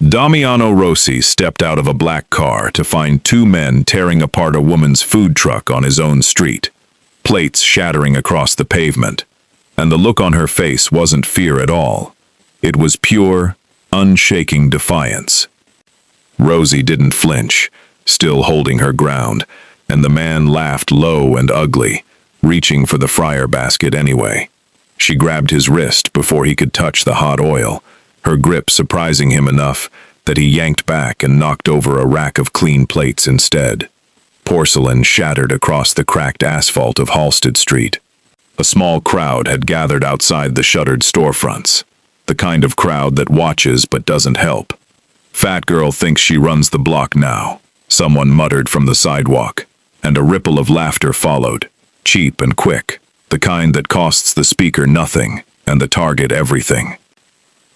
Damiano Rossi stepped out of a black car to find two men tearing apart a woman's food truck on his own street, plates shattering across the pavement, and the look on her face wasn't fear at all. It was pure, unshaking defiance. Rosie didn't flinch, still holding her ground, and the man laughed low and ugly, reaching for the fryer basket anyway. She grabbed his wrist before he could touch the hot oil, her grip surprising him enough that he yanked back and knocked over a rack of clean plates instead. Porcelain shattered across the cracked asphalt of Halsted Street. A small crowd had gathered outside the shuttered storefronts, the kind of crowd that watches but doesn't help. "Fat girl thinks she runs the block now," someone muttered from the sidewalk, and a ripple of laughter followed, cheap and quick, the kind that costs the speaker nothing and the target everything.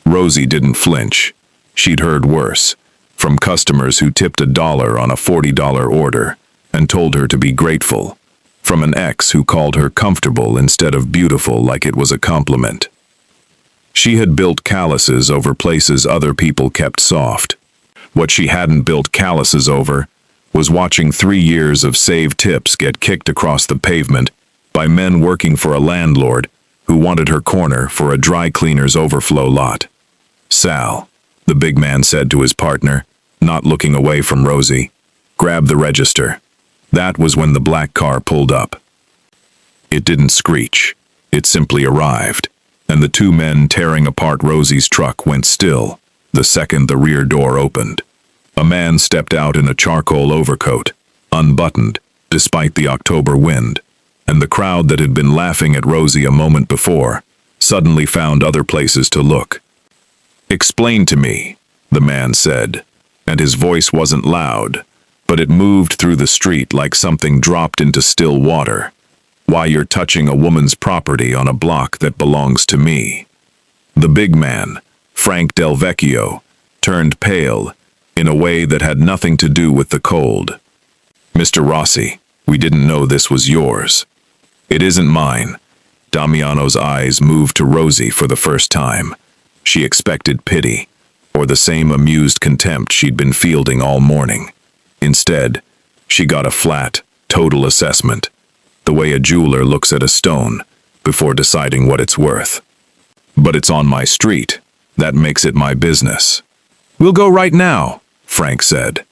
Rosie didn't flinch. She'd heard worse, from customers who tipped $1 on a $40 order and told her to be grateful, from an ex who called her comfortable instead of beautiful like it was a compliment. She had built calluses over places other people kept soft. What she hadn't built calluses over was watching 3 years of saved tips get kicked across the pavement by men working for a landlord who wanted her corner for a dry cleaner's overflow lot. "Sal," the big man said to his partner, not looking away from Rosie, "grab the register." That was when the black car pulled up. It didn't screech. It simply arrived, and the two men tearing apart Rosie's truck went still the second the rear door opened. A man stepped out in a charcoal overcoat, unbuttoned, despite the October wind, and the crowd that had been laughing at Rosie a moment before suddenly found other places to look. "Explain to me," the man said, and his voice wasn't loud, but it moved through the street like something dropped into still water, "why you're touching a woman's property on a block that belongs to me." The big man, Frank Del Vecchio, turned pale in a way that had nothing to do with the cold. "Mr. Rossi, we didn't know this was yours." "It isn't mine." Damiano's eyes moved to Rosie for the first time. She expected pity, or the same amused contempt she'd been fielding all morning. Instead, she got a flat, total assessment, the way a jeweler looks at a stone before deciding what it's worth. "But it's on my street. That makes it my business." "We'll go right now," Frank said.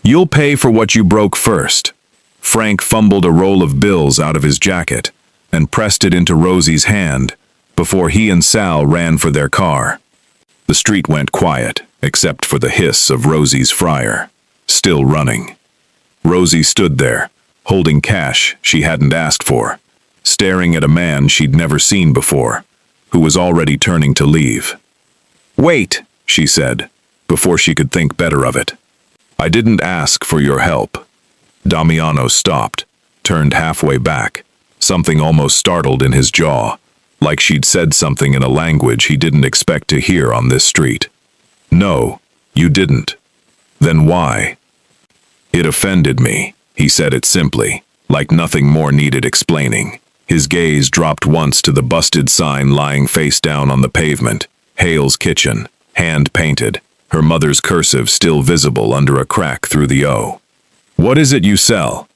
"You'll pay for what you broke first." Frank fumbled a roll of bills out of his jacket and pressed it into Rosie's hand before he and Sal ran for their car. The street went quiet, except for the hiss of Rosie's fryer, still running. Rosie stood there, holding cash she hadn't asked for, staring at a man she'd never seen before, who was already turning to leave. "Wait," she said, before she could think better of it. "I didn't ask for your help." Damiano stopped, turned halfway back, something almost startled in his jaw, like she'd said something in a language he didn't expect to hear on this street. "No, you didn't." "Then why?" "It offended me," he said it simply, like nothing more needed explaining. His gaze dropped once to the busted sign lying face down on the pavement, Hale's Kitchen, hand-painted, her mother's cursive still visible under a crack through the O. "What is it you sell?"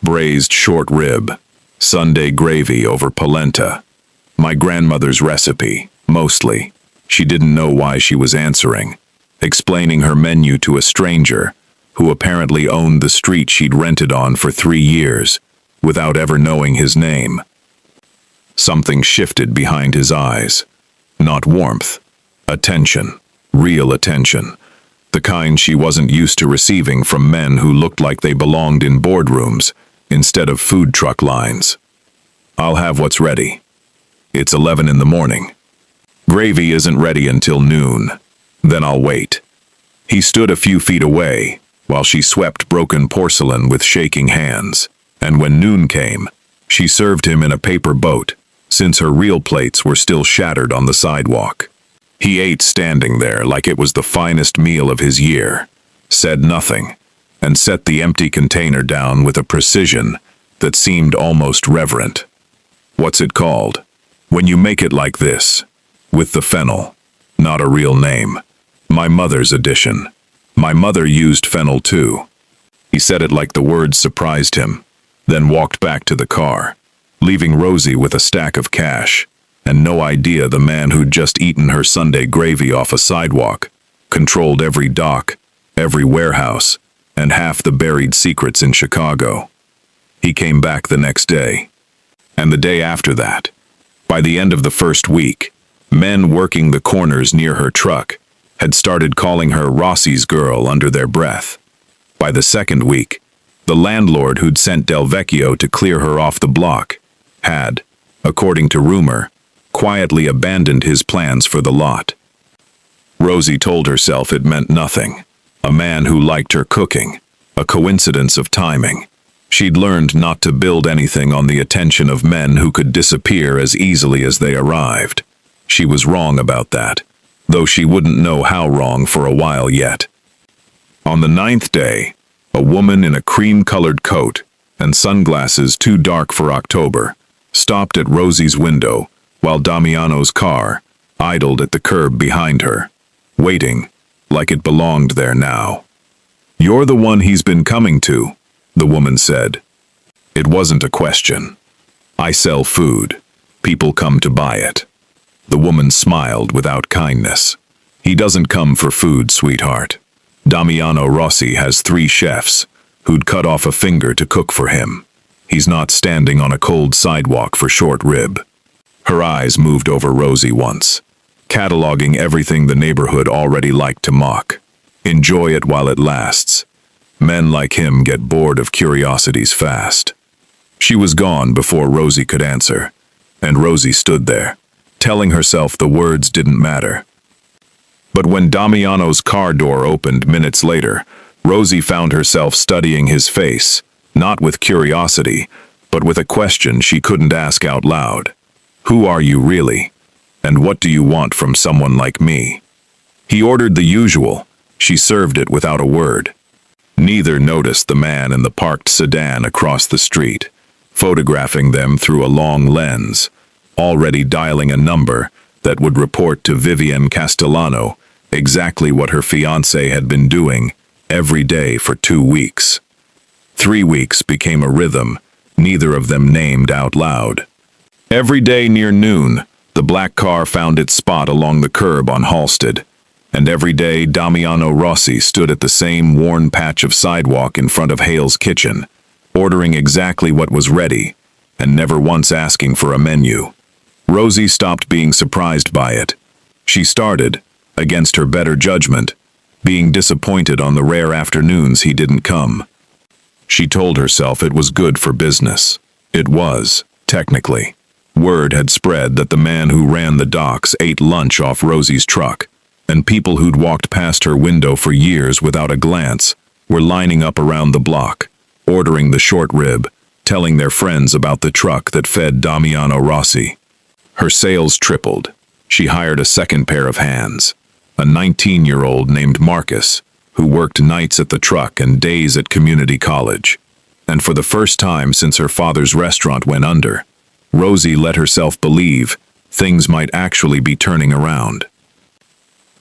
"Braised short rib, Sunday gravy over polenta. My grandmother's recipe, mostly." She didn't know why she was answering, explaining her menu to a stranger who apparently owned the street she'd rented on for 3 years, without ever knowing his name. Something shifted behind his eyes. Not warmth. Attention. Real attention. The kind she wasn't used to receiving from men who looked like they belonged in boardrooms instead of food truck lines. "I'll have what's ready. It's 11 in the morning. Gravy isn't ready until noon. Then I'll wait." He stood a few feet away while she swept broken porcelain with shaking hands, and when noon came, she served him in a paper boat, since her real plates were still shattered on the sidewalk. He ate standing there like it was the finest meal of his year, said nothing, and set the empty container down with a precision that seemed almost reverent. "What's it called?" "When you make it like this, with the fennel, not a real name." My mother's edition. My mother used fennel too. He said it like the words surprised him, then walked back to the car, leaving Rosie with a stack of cash, and no idea the man who'd just eaten her Sunday gravy off a sidewalk controlled every dock, every warehouse, and half the buried secrets in Chicago. He came back the next day, and the day after that. By the end of the first week, men working the corners near her truck had started calling her Rossi's girl under their breath. By the second week, the landlord who'd sent Del Vecchio to clear her off the block had, according to rumor, quietly abandoned his plans for the lot. Rosie told herself it meant nothing. A man who liked her cooking, a coincidence of timing. She'd learned not to build anything on the attention of men who could disappear as easily as they arrived. She was wrong about that, though she wouldn't know how wrong for a while yet. On the 9th day, a woman in a cream-colored coat and sunglasses too dark for October stopped at Rosie's window while Damiano's car idled at the curb behind her, waiting like it belonged there now. "You're the one he's been coming to," the woman said. It wasn't a question. "I sell food. People come to buy it." The woman smiled without kindness. "He doesn't come for food, sweetheart. Damiano Rossi has 3 chefs who'd cut off a finger to cook for him. He's not standing on a cold sidewalk for short rib." Her eyes moved over Rosie once, cataloging everything the neighborhood already liked to mock. Enjoy it while it lasts. Men like him get bored of curiosities fast. She was gone before Rosie could answer, and Rosie stood there, telling herself the words didn't matter. But when Damiano's car door opened minutes later, Rosie found herself studying his face, not with curiosity, but with a question she couldn't ask out loud. "Who are you really? And what do you want from someone like me?" He ordered the usual. She served it without a word. Neither noticed the man in the parked sedan across the street, photographing them through a long lens, already dialing a number that would report to Vivian Castellano exactly what her fiancé had been doing every day for 2 weeks. 3 weeks became a rhythm, neither of them named out loud. Every day near noon, the black car found its spot along the curb on Halsted, and every day Damiano Rossi stood at the same worn patch of sidewalk in front of Hale's kitchen, ordering exactly what was ready, and never once asking for a menu. Rosie stopped being surprised by it. She started, against her better judgment, being disappointed on the rare afternoons he didn't come. She told herself it was good for business. It was, technically. Word had spread that the man who ran the docks ate lunch off Rosie's truck, and people who'd walked past her window for years without a glance were lining up around the block, ordering the short rib, telling their friends about the truck that fed Damiano Rossi. Her sales tripled. She hired a second pair of hands, a 19-year-old named Marcus, who worked nights at the truck and days at community college. And for the first time since her father's restaurant went under, Rosie let herself believe things might actually be turning around.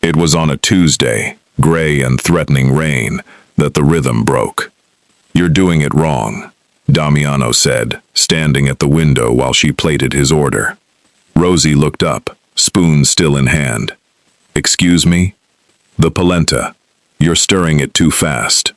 It was on a Tuesday, gray and threatening rain, that the rhythm broke. "You're doing it wrong," Damiano said, standing at the window while she plated his order. Rosie looked up, spoon still in hand. "Excuse me?" "The polenta. You're stirring it too fast.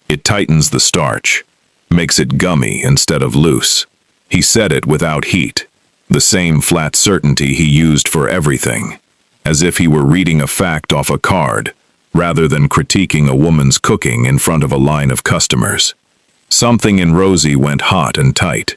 It tightens the starch, makes it gummy instead of loose." He said it without heat, the same flat certainty he used for everything, as if he were reading a fact off a card, rather than critiquing a woman's cooking in front of a line of customers. Something in Rosie went hot and tight.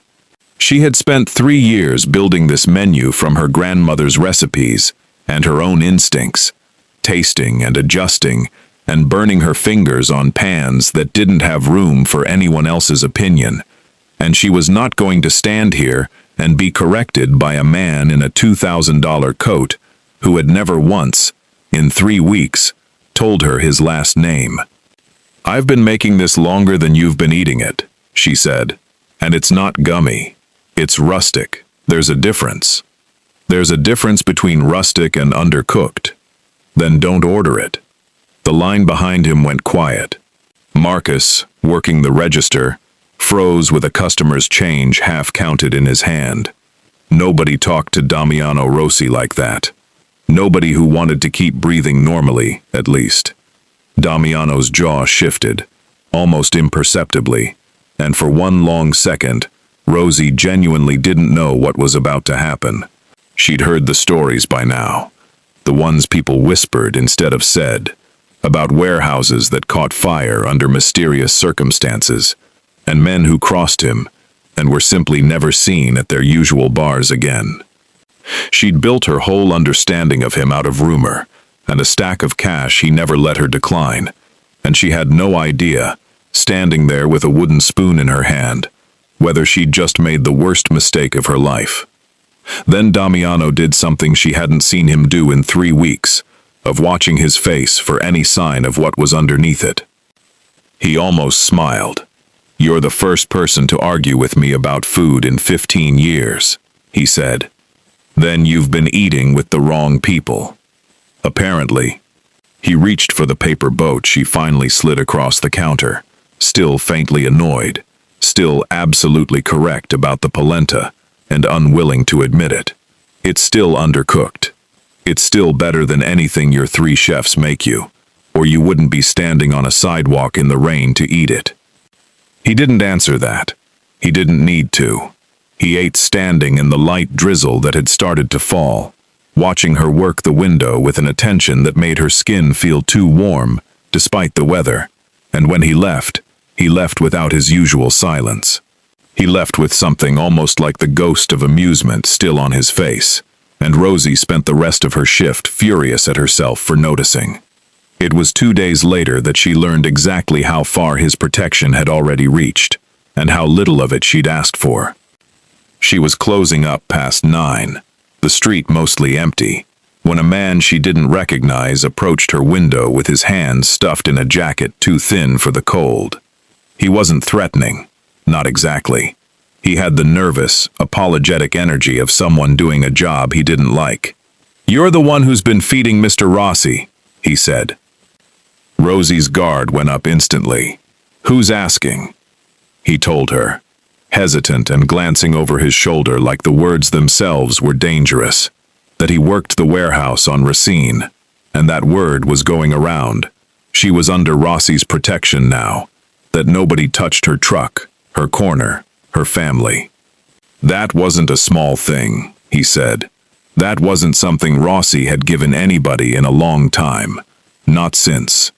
She had spent 3 years building this menu from her grandmother's recipes and her own instincts, tasting and adjusting and burning her fingers on pans that didn't have room for anyone else's opinion. And she was not going to stand here and be corrected by a man in a $2,000 coat who had never once, in 3 weeks, told her his last name. "I've been making this longer than you've been eating it," she said. "And it's not gummy. It's rustic. There's a difference. There's a difference between rustic and undercooked." Then don't order it. The line behind him went quiet. Marcus, working the register, froze with a customer's change half counted in his hand. Nobody talked to Damiano Rossi like that. Nobody who wanted to keep breathing normally, at least. Damiano's jaw shifted, almost imperceptibly, and for one long second, Rosie genuinely didn't know what was about to happen. She'd heard the stories by now, the ones people whispered instead of said, about warehouses that caught fire under mysterious circumstances, and men who crossed him and were simply never seen at their usual bars again. She'd built her whole understanding of him out of rumor, and a stack of cash he never let her decline, and she had no idea, standing there with a wooden spoon in her hand, whether she'd just made the worst mistake of her life. Then Damiano did something she hadn't seen him do in 3 weeks, of watching his face for any sign of what was underneath it. He almost smiled. "You're the first person to argue with me about food in 15 years, he said. "Then you've been eating with the wrong people." Apparently. He reached for the paper boat she finally slid across the counter, still faintly annoyed, still absolutely correct about the polenta, and unwilling to admit it. It's still undercooked. It's still better than anything your 3 chefs make you, or you wouldn't be standing on a sidewalk in the rain to eat it. He didn't answer that. He didn't need to. He ate standing in the light drizzle that had started to fall, watching her work the window with an attention that made her skin feel too warm, despite the weather. And when he left without his usual silence. He left with something almost like the ghost of amusement still on his face, and Rosie spent the rest of her shift furious at herself for noticing. It was 2 days later that she learned exactly how far his protection had already reached, and how little of it she'd asked for. She was closing up past 9, the street mostly empty, when a man she didn't recognize approached her window with his hands stuffed in a jacket too thin for the cold. He wasn't threatening, not exactly. He had the nervous, apologetic energy of someone doing a job he didn't like. "You're the one who's been feeding Mr. Rossi," he said. Rosie's guard went up instantly. "Who's asking?" He told her, hesitant and glancing over his shoulder like the words themselves were dangerous, that he worked the warehouse on Racine, and that word was going around. She was under Rossi's protection now, that nobody touched her truck, her corner, her family. That wasn't a small thing, he said. That wasn't something Rossi had given anybody in a long time, not since.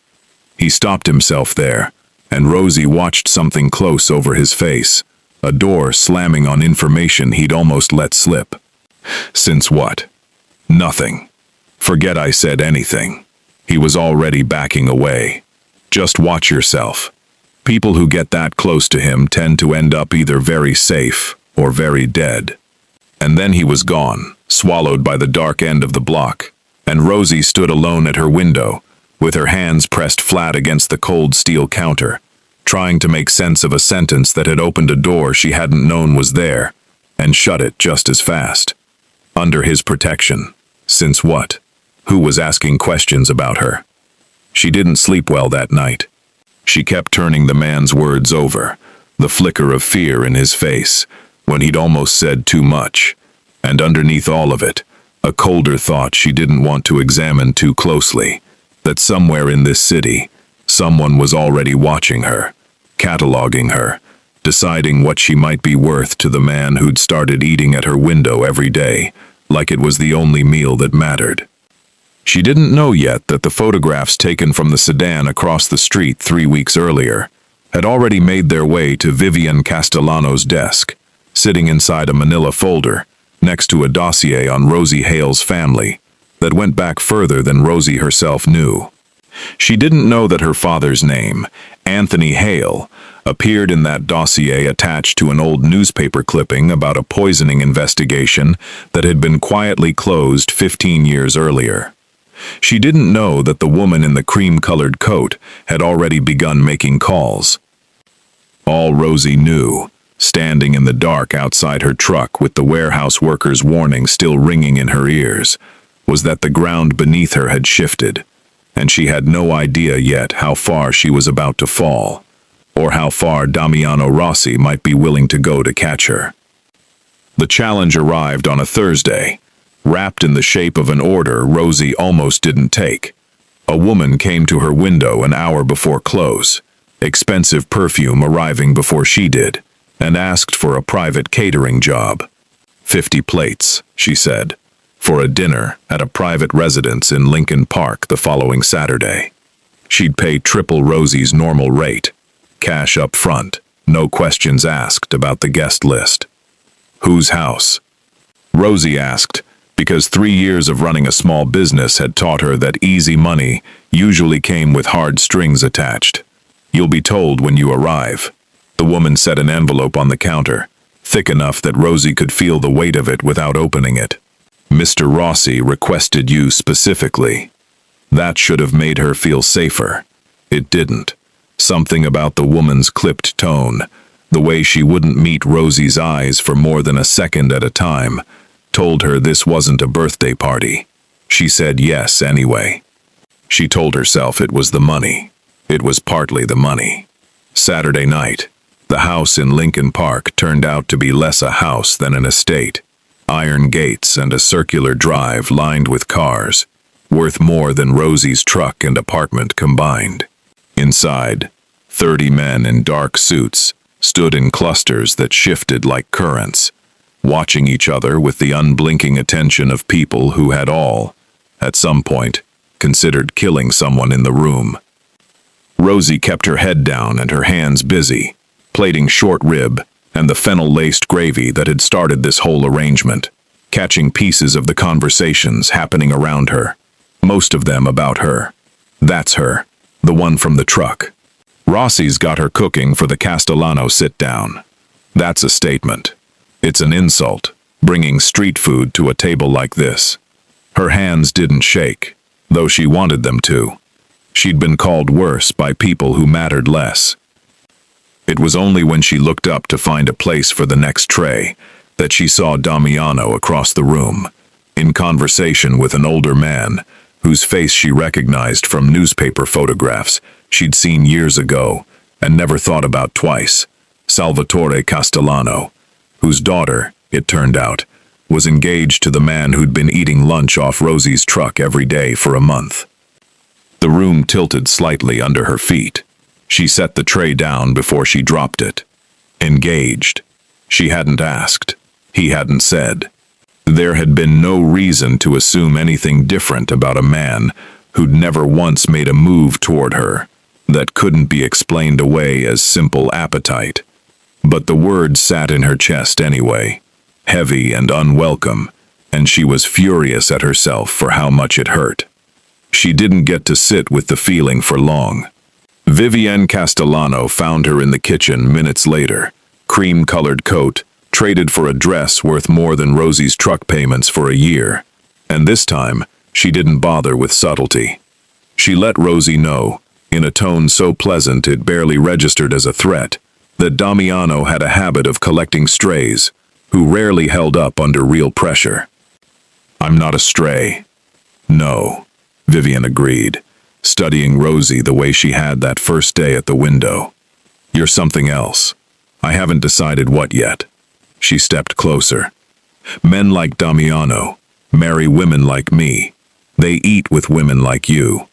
He stopped himself there, and Rosie watched something close over his face, a door slamming on information he'd almost let slip. Since what? Nothing. Forget I said anything. He was already backing away. Just watch yourself. People who get that close to him tend to end up either very safe or very dead. And then he was gone, swallowed by the dark end of the block, and Rosie stood alone at her window, with her hands pressed flat against the cold steel counter, trying to make sense of a sentence that had opened a door she hadn't known was there, and shut it just as fast. Under his protection. Since what? Who was asking questions about her? She didn't sleep well that night. She kept turning the man's words over, the flicker of fear in his face, when he'd almost said too much, and underneath all of it, a colder thought she didn't want to examine too closely, that somewhere in this city, someone was already watching her, cataloging her, deciding what she might be worth to the man who'd started eating at her window every day, like it was the only meal that mattered. She didn't know yet that the photographs taken from the sedan across the street 3 weeks earlier had already made their way to Vivian Castellano's desk, sitting inside a manila folder, next to a dossier on Rosie Hale's family that went back further than Rosie herself knew. She didn't know that her father's name, Anthony Hale, appeared in that dossier attached to an old newspaper clipping about a poisoning investigation that had been quietly closed 15 years earlier. She didn't know that the woman in the cream-colored coat had already begun making calls. All Rosie knew, standing in the dark outside her truck with the warehouse worker's warning still ringing in her ears, was that the ground beneath her had shifted, and she had no idea yet how far she was about to fall, or how far Damiano Rossi might be willing to go to catch her. The challenge arrived on a Thursday, wrapped in the shape of an order Rosie almost didn't take. A woman came to her window an hour before close, expensive perfume arriving before she did, and asked for a private catering job. 50 plates, she said, for a dinner at a private residence in Lincoln Park the following Saturday. She'd pay triple Rosie's normal rate, cash up front, no questions asked about the guest list. Whose house? Rosie asked, because 3 years of running a small business had taught her that easy money usually came with hard strings attached. You'll be told when you arrive. The woman set an envelope on the counter, thick enough that Rosie could feel the weight of it without opening it. Mr. Rossi requested you specifically. That should have made her feel safer. It didn't. Something about the woman's clipped tone, the way she wouldn't meet Rosie's eyes for more than a second at a time, told her this wasn't a birthday party. She said yes anyway. She told herself it was the money. It was partly the money. Saturday night, the house in Lincoln Park turned out to be less a house than an estate. Iron gates and a circular drive lined with cars, worth more than Rosie's truck and apartment combined. Inside, 30 men in dark suits stood in clusters that shifted like currents, watching each other with the unblinking attention of people who had all, at some point, considered killing someone in the room. Rosie kept her head down and her hands busy, plating short rib and the fennel-laced gravy that had started this whole arrangement, catching pieces of the conversations happening around her, most of them about her. That's her, the one from the truck. Rossi's got her cooking for the Castellano sit-down. That's a statement. It's an insult, bringing street food to a table like this. Her hands didn't shake, though she wanted them to. She'd been called worse by people who mattered less. It was only when she looked up to find a place for the next tray that she saw Damiano across the room, in conversation with an older man whose face she recognized from newspaper photographs she'd seen years ago and never thought about twice. Salvatore Castellano, whose daughter, it turned out, was engaged to the man who'd been eating lunch off Rosie's truck every day for a month. The room tilted slightly under her feet. She set the tray down before she dropped it. Engaged. She hadn't asked. He hadn't said. There had been no reason to assume anything different about a man who'd never once made a move toward her that couldn't be explained away as simple appetite. But the word sat in her chest anyway, heavy and unwelcome, and she was furious at herself for how much it hurt. She didn't get to sit with the feeling for long. Vivienne Castellano found her in the kitchen minutes later, cream-colored coat, traded for a dress worth more than Rosie's truck payments for a year. And this time, she didn't bother with subtlety. She let Rosie know, in a tone so pleasant it barely registered as a threat, that Damiano had a habit of collecting strays, who rarely held up under real pressure. "I'm not a stray." "No," Vivian agreed, studying Rosie the way she had that first day at the window. "You're something else. I haven't decided what yet." She stepped closer. "Men like Damiano marry women like me. They eat with women like you.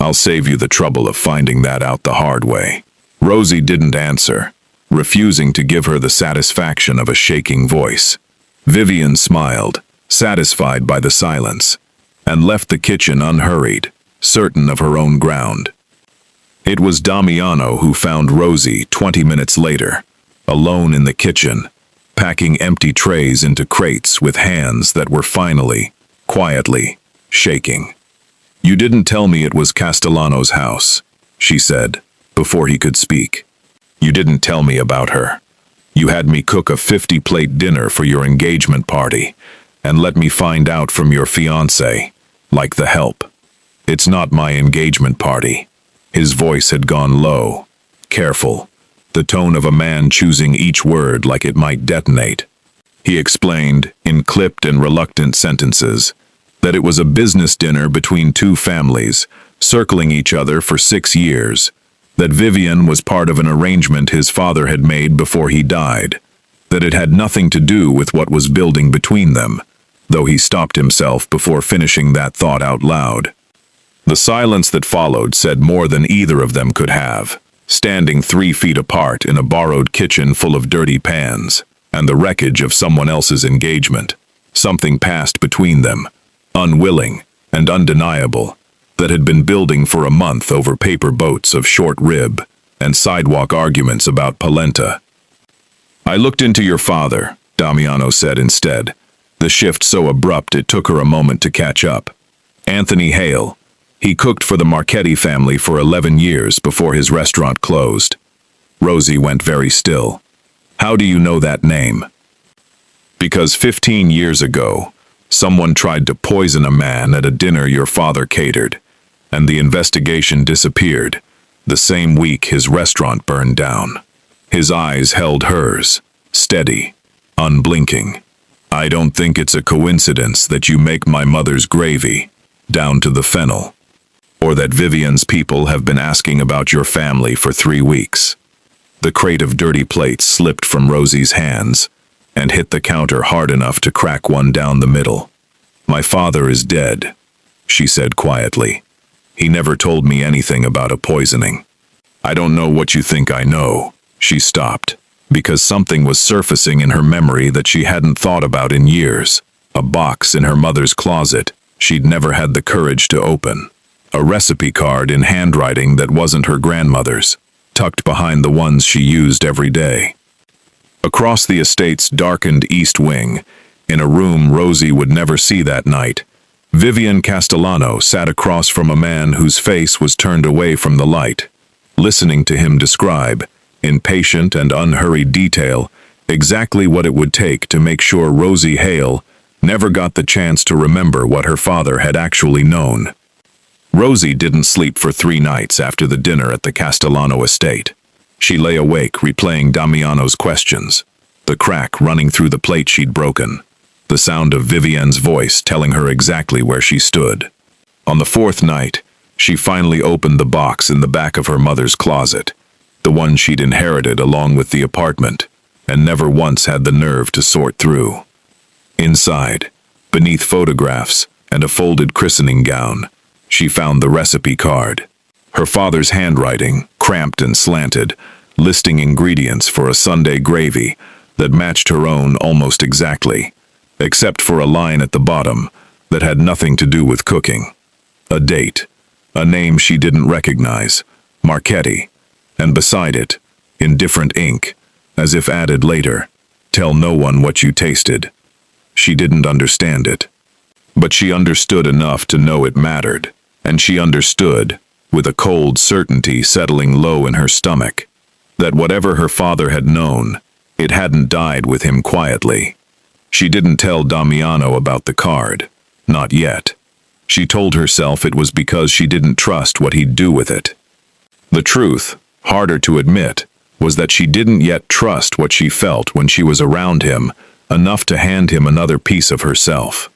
I'll save you the trouble of finding that out the hard way." Rosie didn't answer, refusing to give her the satisfaction of a shaking voice. Vivian smiled, satisfied by the silence, and left the kitchen unhurried, certain of her own ground. It was Damiano who found Rosie 20 minutes later, alone in the kitchen, packing empty trays into crates with hands that were finally, quietly, shaking. "You didn't tell me it was Castellano's house," she said, before he could speak. "You didn't tell me about her. You had me cook a 50-plate dinner for your engagement party, and let me find out from your fiancé, like the help. It's not my engagement party." His voice had gone low, careful, the tone of a man choosing each word like it might detonate. He explained, in clipped and reluctant sentences, that it was a business dinner between two families, circling each other for 6 years, that Vivian was part of an arrangement his father had made before he died, that it had nothing to do with what was building between them, though he stopped himself before finishing that thought out loud. The silence that followed said more than either of them could have, standing 3 feet apart in a borrowed kitchen full of dirty pans and the wreckage of someone else's engagement. Something passed between them, unwilling and undeniable, that had been building for a month over paper boats of short rib and sidewalk arguments about polenta. "I looked into your father," Damiano said instead, the shift so abrupt it took her a moment to catch up. "Anthony Hale. He cooked for the Marchetti family for 11 years before his restaurant closed." Rosie went very still. "How do you know that name?" "Because 15 years ago, someone tried to poison a man at a dinner your father catered, and the investigation disappeared the same week his restaurant burned down." His eyes held hers, steady, unblinking. "I don't think it's a coincidence that you make my mother's gravy, down to the fennel, or that Vivian's people have been asking about your family for 3 weeks." The crate of dirty plates slipped from Rosie's hands and hit the counter hard enough to crack one down the middle. "My father is dead," she said quietly. "He never told me anything about a poisoning." "I don't know what you think I know." She stopped, because something was surfacing in her memory that she hadn't thought about in years. A box in her mother's closet she'd never had the courage to open. A recipe card in handwriting that wasn't her grandmother's, tucked behind the ones she used every day. Across the estate's darkened east wing, in a room Rosie would never see that night, Vivian Castellano sat across from a man whose face was turned away from the light, listening to him describe, in patient and unhurried detail, exactly what it would take to make sure Rosie Hale never got the chance to remember what her father had actually known. Rosie didn't sleep for 3 nights after the dinner at the Castellano estate. She lay awake replaying Damiano's questions, the crack running through the plate she'd broken, the sound of Vivian's voice telling her exactly where she stood. On the 4th night, she finally opened the box in the back of her mother's closet, the one she'd inherited along with the apartment, and never once had the nerve to sort through. Inside, beneath photographs and a folded christening gown, she found the recipe card. Her father's handwriting, cramped and slanted, listing ingredients for a Sunday gravy that matched her own almost exactly, except for a line at the bottom that had nothing to do with cooking. A date, a name she didn't recognize, Marchetti, and beside it, in different ink, as if added later, "Tell no one what you tasted." She didn't understand it, but she understood enough to know it mattered, and she understood, with a cold certainty settling low in her stomach, that whatever her father had known, it hadn't died with him quietly. She didn't tell Damiano about the card, not yet. She told herself it was because she didn't trust what he'd do with it. The truth, harder to admit, was that she didn't yet trust what she felt when she was around him, enough to hand him another piece of herself.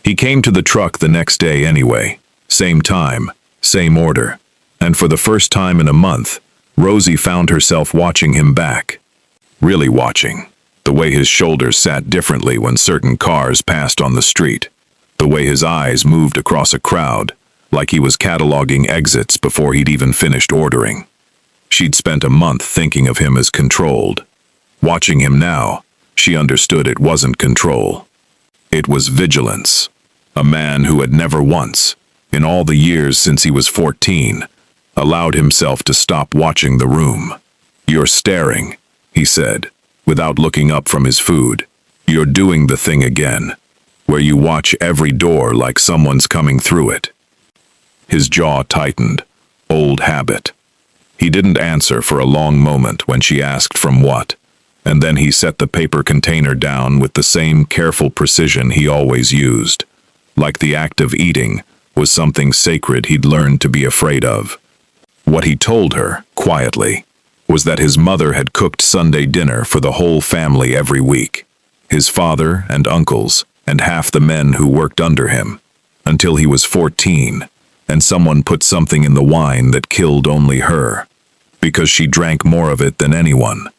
He came to the truck the next day anyway, same time, same order, and for the first time in a month, Rosie found herself watching him back. Really watching. The way his shoulders sat differently when certain cars passed on the street. The way his eyes moved across a crowd, like he was cataloging exits before he'd even finished ordering. She'd spent a month thinking of him as controlled. Watching him now, she understood it wasn't control. It was vigilance. A man who had never once, in all the years since he was 14, allowed himself to stop watching the room. "You're staring," he said, without looking up from his food. "You're doing the thing again, where you watch every door like someone's coming through it." His jaw tightened. Old habit. He didn't answer for a long moment when she asked from what, and then he set the paper container down with the same careful precision he always used, like the act of eating was something sacred he'd learned to be afraid of. What he told her, quietly, was that his mother had cooked Sunday dinner for the whole family every week, his father and uncles, and half the men who worked under him. until he was 14, and someone put something in the wine that killed only her. Because she drank more of it than anyone.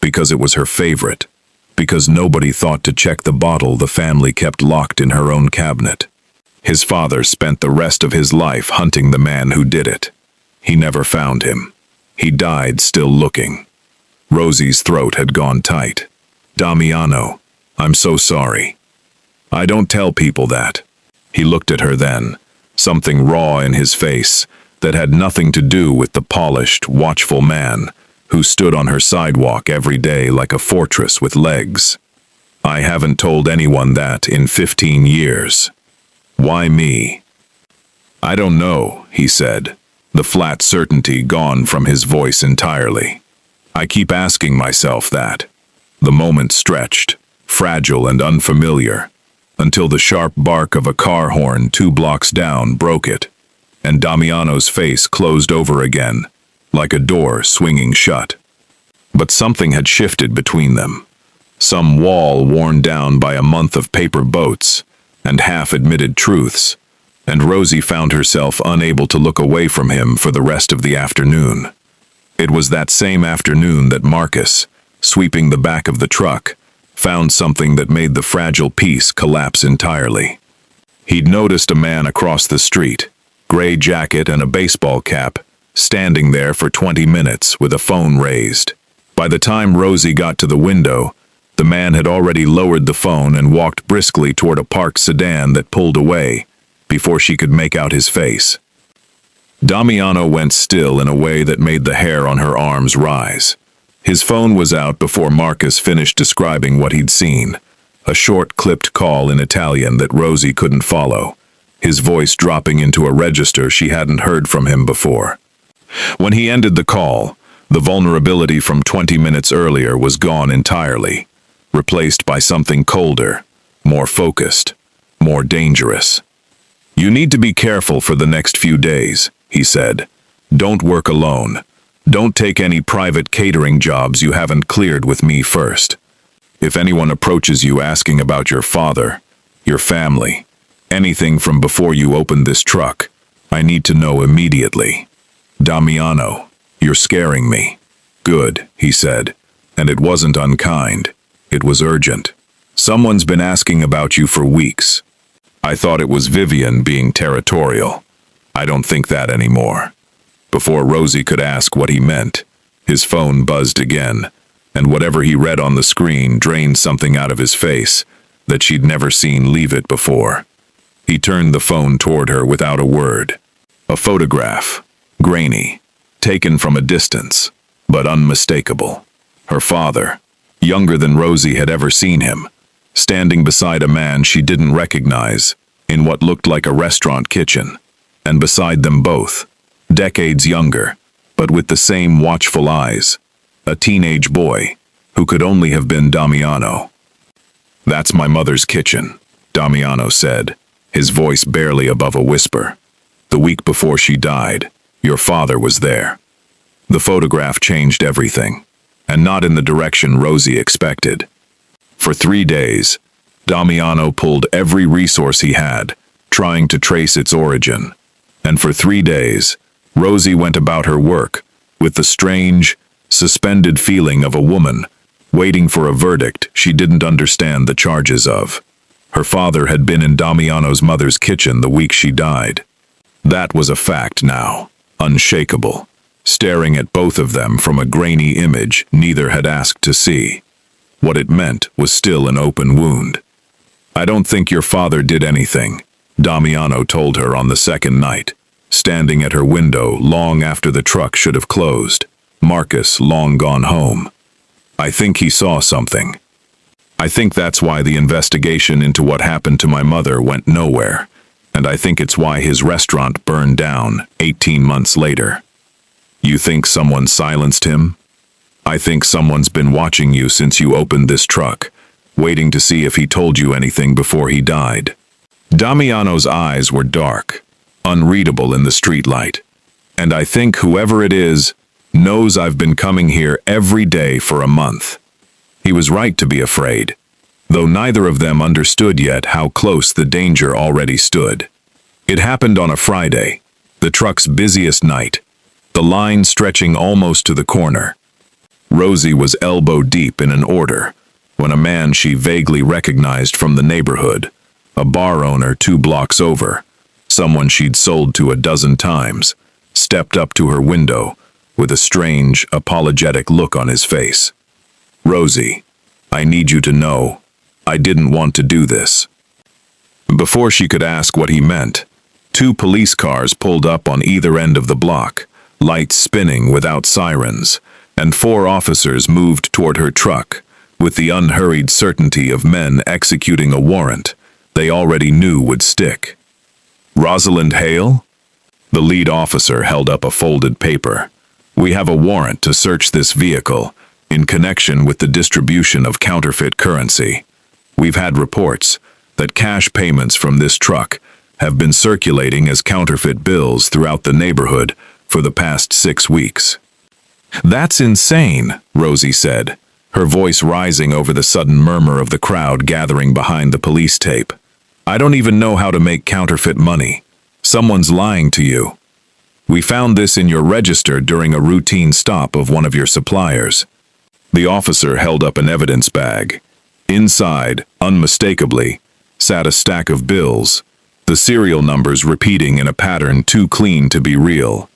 Because it was her favorite. Because nobody thought to check the bottle the family kept locked in her own cabinet. His father spent the rest of his life hunting the man who did it. He never found him. He died still looking. Rosie's throat had gone tight. Damiano, I'm so sorry. I don't tell people that. He looked at her then, something raw in his face that had nothing to do with the polished, watchful man who stood on her sidewalk every day like a fortress with legs. I haven't told anyone that in 15 years. Why me? I don't know, he said, the flat certainty gone from his voice entirely. I keep asking myself that. The moment stretched, fragile and unfamiliar, until the sharp bark of a car horn 2 blocks down broke it, and Damiano's face closed over again, like a door swinging shut. But something had shifted between them. Some wall worn down by a month of paper boats and half-admitted truths, and Rosie found herself unable to look away from him for the rest of the afternoon. It was that same afternoon that Marcus, sweeping the back of the truck, found something that made the fragile peace collapse entirely. He'd noticed a man across the street, gray jacket and a baseball cap, standing there for 20 minutes with a phone raised. By the time Rosie got to the window, the man had already lowered the phone and walked briskly toward a parked sedan that pulled away before she could make out his face. Damiano went still in a way that made the hair on her arms rise. His phone was out before Marcus finished describing what he'd seen, a short clipped call in Italian that Rosie couldn't follow, his voice dropping into a register she hadn't heard from him before. When he ended the call, the vulnerability from 20 minutes earlier was gone entirely, replaced by something colder, more focused, more dangerous. You need to be careful for the next few days, he said. Don't work alone. Don't take any private catering jobs you haven't cleared with me first. If anyone approaches you asking about your father, your family, anything from before you opened this truck, I need to know immediately. Damiano, you're scaring me. Good, he said, and it wasn't unkind. It was urgent. Someone's been asking about you for weeks. I thought it was Vivian being territorial. I don't think that anymore. Before Rosie could ask what he meant, his phone buzzed again, and whatever he read on the screen drained something out of his face that she'd never seen leave it before. He turned the phone toward her without a word. A photograph, grainy, taken from a distance, but unmistakable. Her father, younger than Rosie had ever seen him, standing beside a man she didn't recognize in what looked like a restaurant kitchen, and beside them both, decades younger, but with the same watchful eyes, a teenage boy who could only have been Damiano. That's my mother's kitchen, Damiano said, his voice barely above a whisper. The week before she died, your father was there. The photograph changed everything, and not in the direction Rosie expected. For 3 days, Damiano pulled every resource he had, trying to trace its origin. And for 3 days, Rosie went about her work with the strange, suspended feeling of a woman waiting for a verdict she didn't understand the charges of. Her father had been in Damiano's mother's kitchen the week she died. That was a fact now, unshakable, staring at both of them from a grainy image neither had asked to see. What it meant was still an open wound. I don't think your father did anything, Damiano told her on the second night, standing at her window long after the truck should have closed, Marcus long gone home. I think he saw something. I think that's why the investigation into what happened to my mother went nowhere, and I think it's why his restaurant burned down 18 months later. You think someone silenced him? I think someone's been watching you since you opened this truck, waiting to see if he told you anything before he died. Damiano's eyes were dark, unreadable in the streetlight, and I think whoever it is knows I've been coming here every day for a month. He was right to be afraid, though neither of them understood yet how close the danger already stood. It happened on a Friday, the truck's busiest night, the line stretching almost to the corner. Rosie was elbow deep in an order when a man she vaguely recognized from the neighborhood, a bar owner 2 blocks over, someone she'd sold to a dozen times, stepped up to her window with a strange, apologetic look on his face. "Rosie, I need you to know, I didn't want to do this." Before she could ask what he meant, 2 police cars pulled up on either end of the block, lights spinning without sirens, and 4 officers moved toward her truck with the unhurried certainty of men executing a warrant they already knew would stick. "Rosalind Hale?" The lead officer held up a folded paper. "We have a warrant to search this vehicle in connection with the distribution of counterfeit currency. We've had reports that cash payments from this truck have been circulating as counterfeit bills throughout the neighborhood for the past 6 weeks." "That's insane," Rosie said, her voice rising over the sudden murmur of the crowd gathering behind the police tape. "I don't even know how to make counterfeit money. Someone's lying to you. We found this in your register during a routine stop of one of your suppliers." The officer held up an evidence bag. Inside, unmistakably, sat a stack of bills, the serial numbers repeating in a pattern too clean to be real.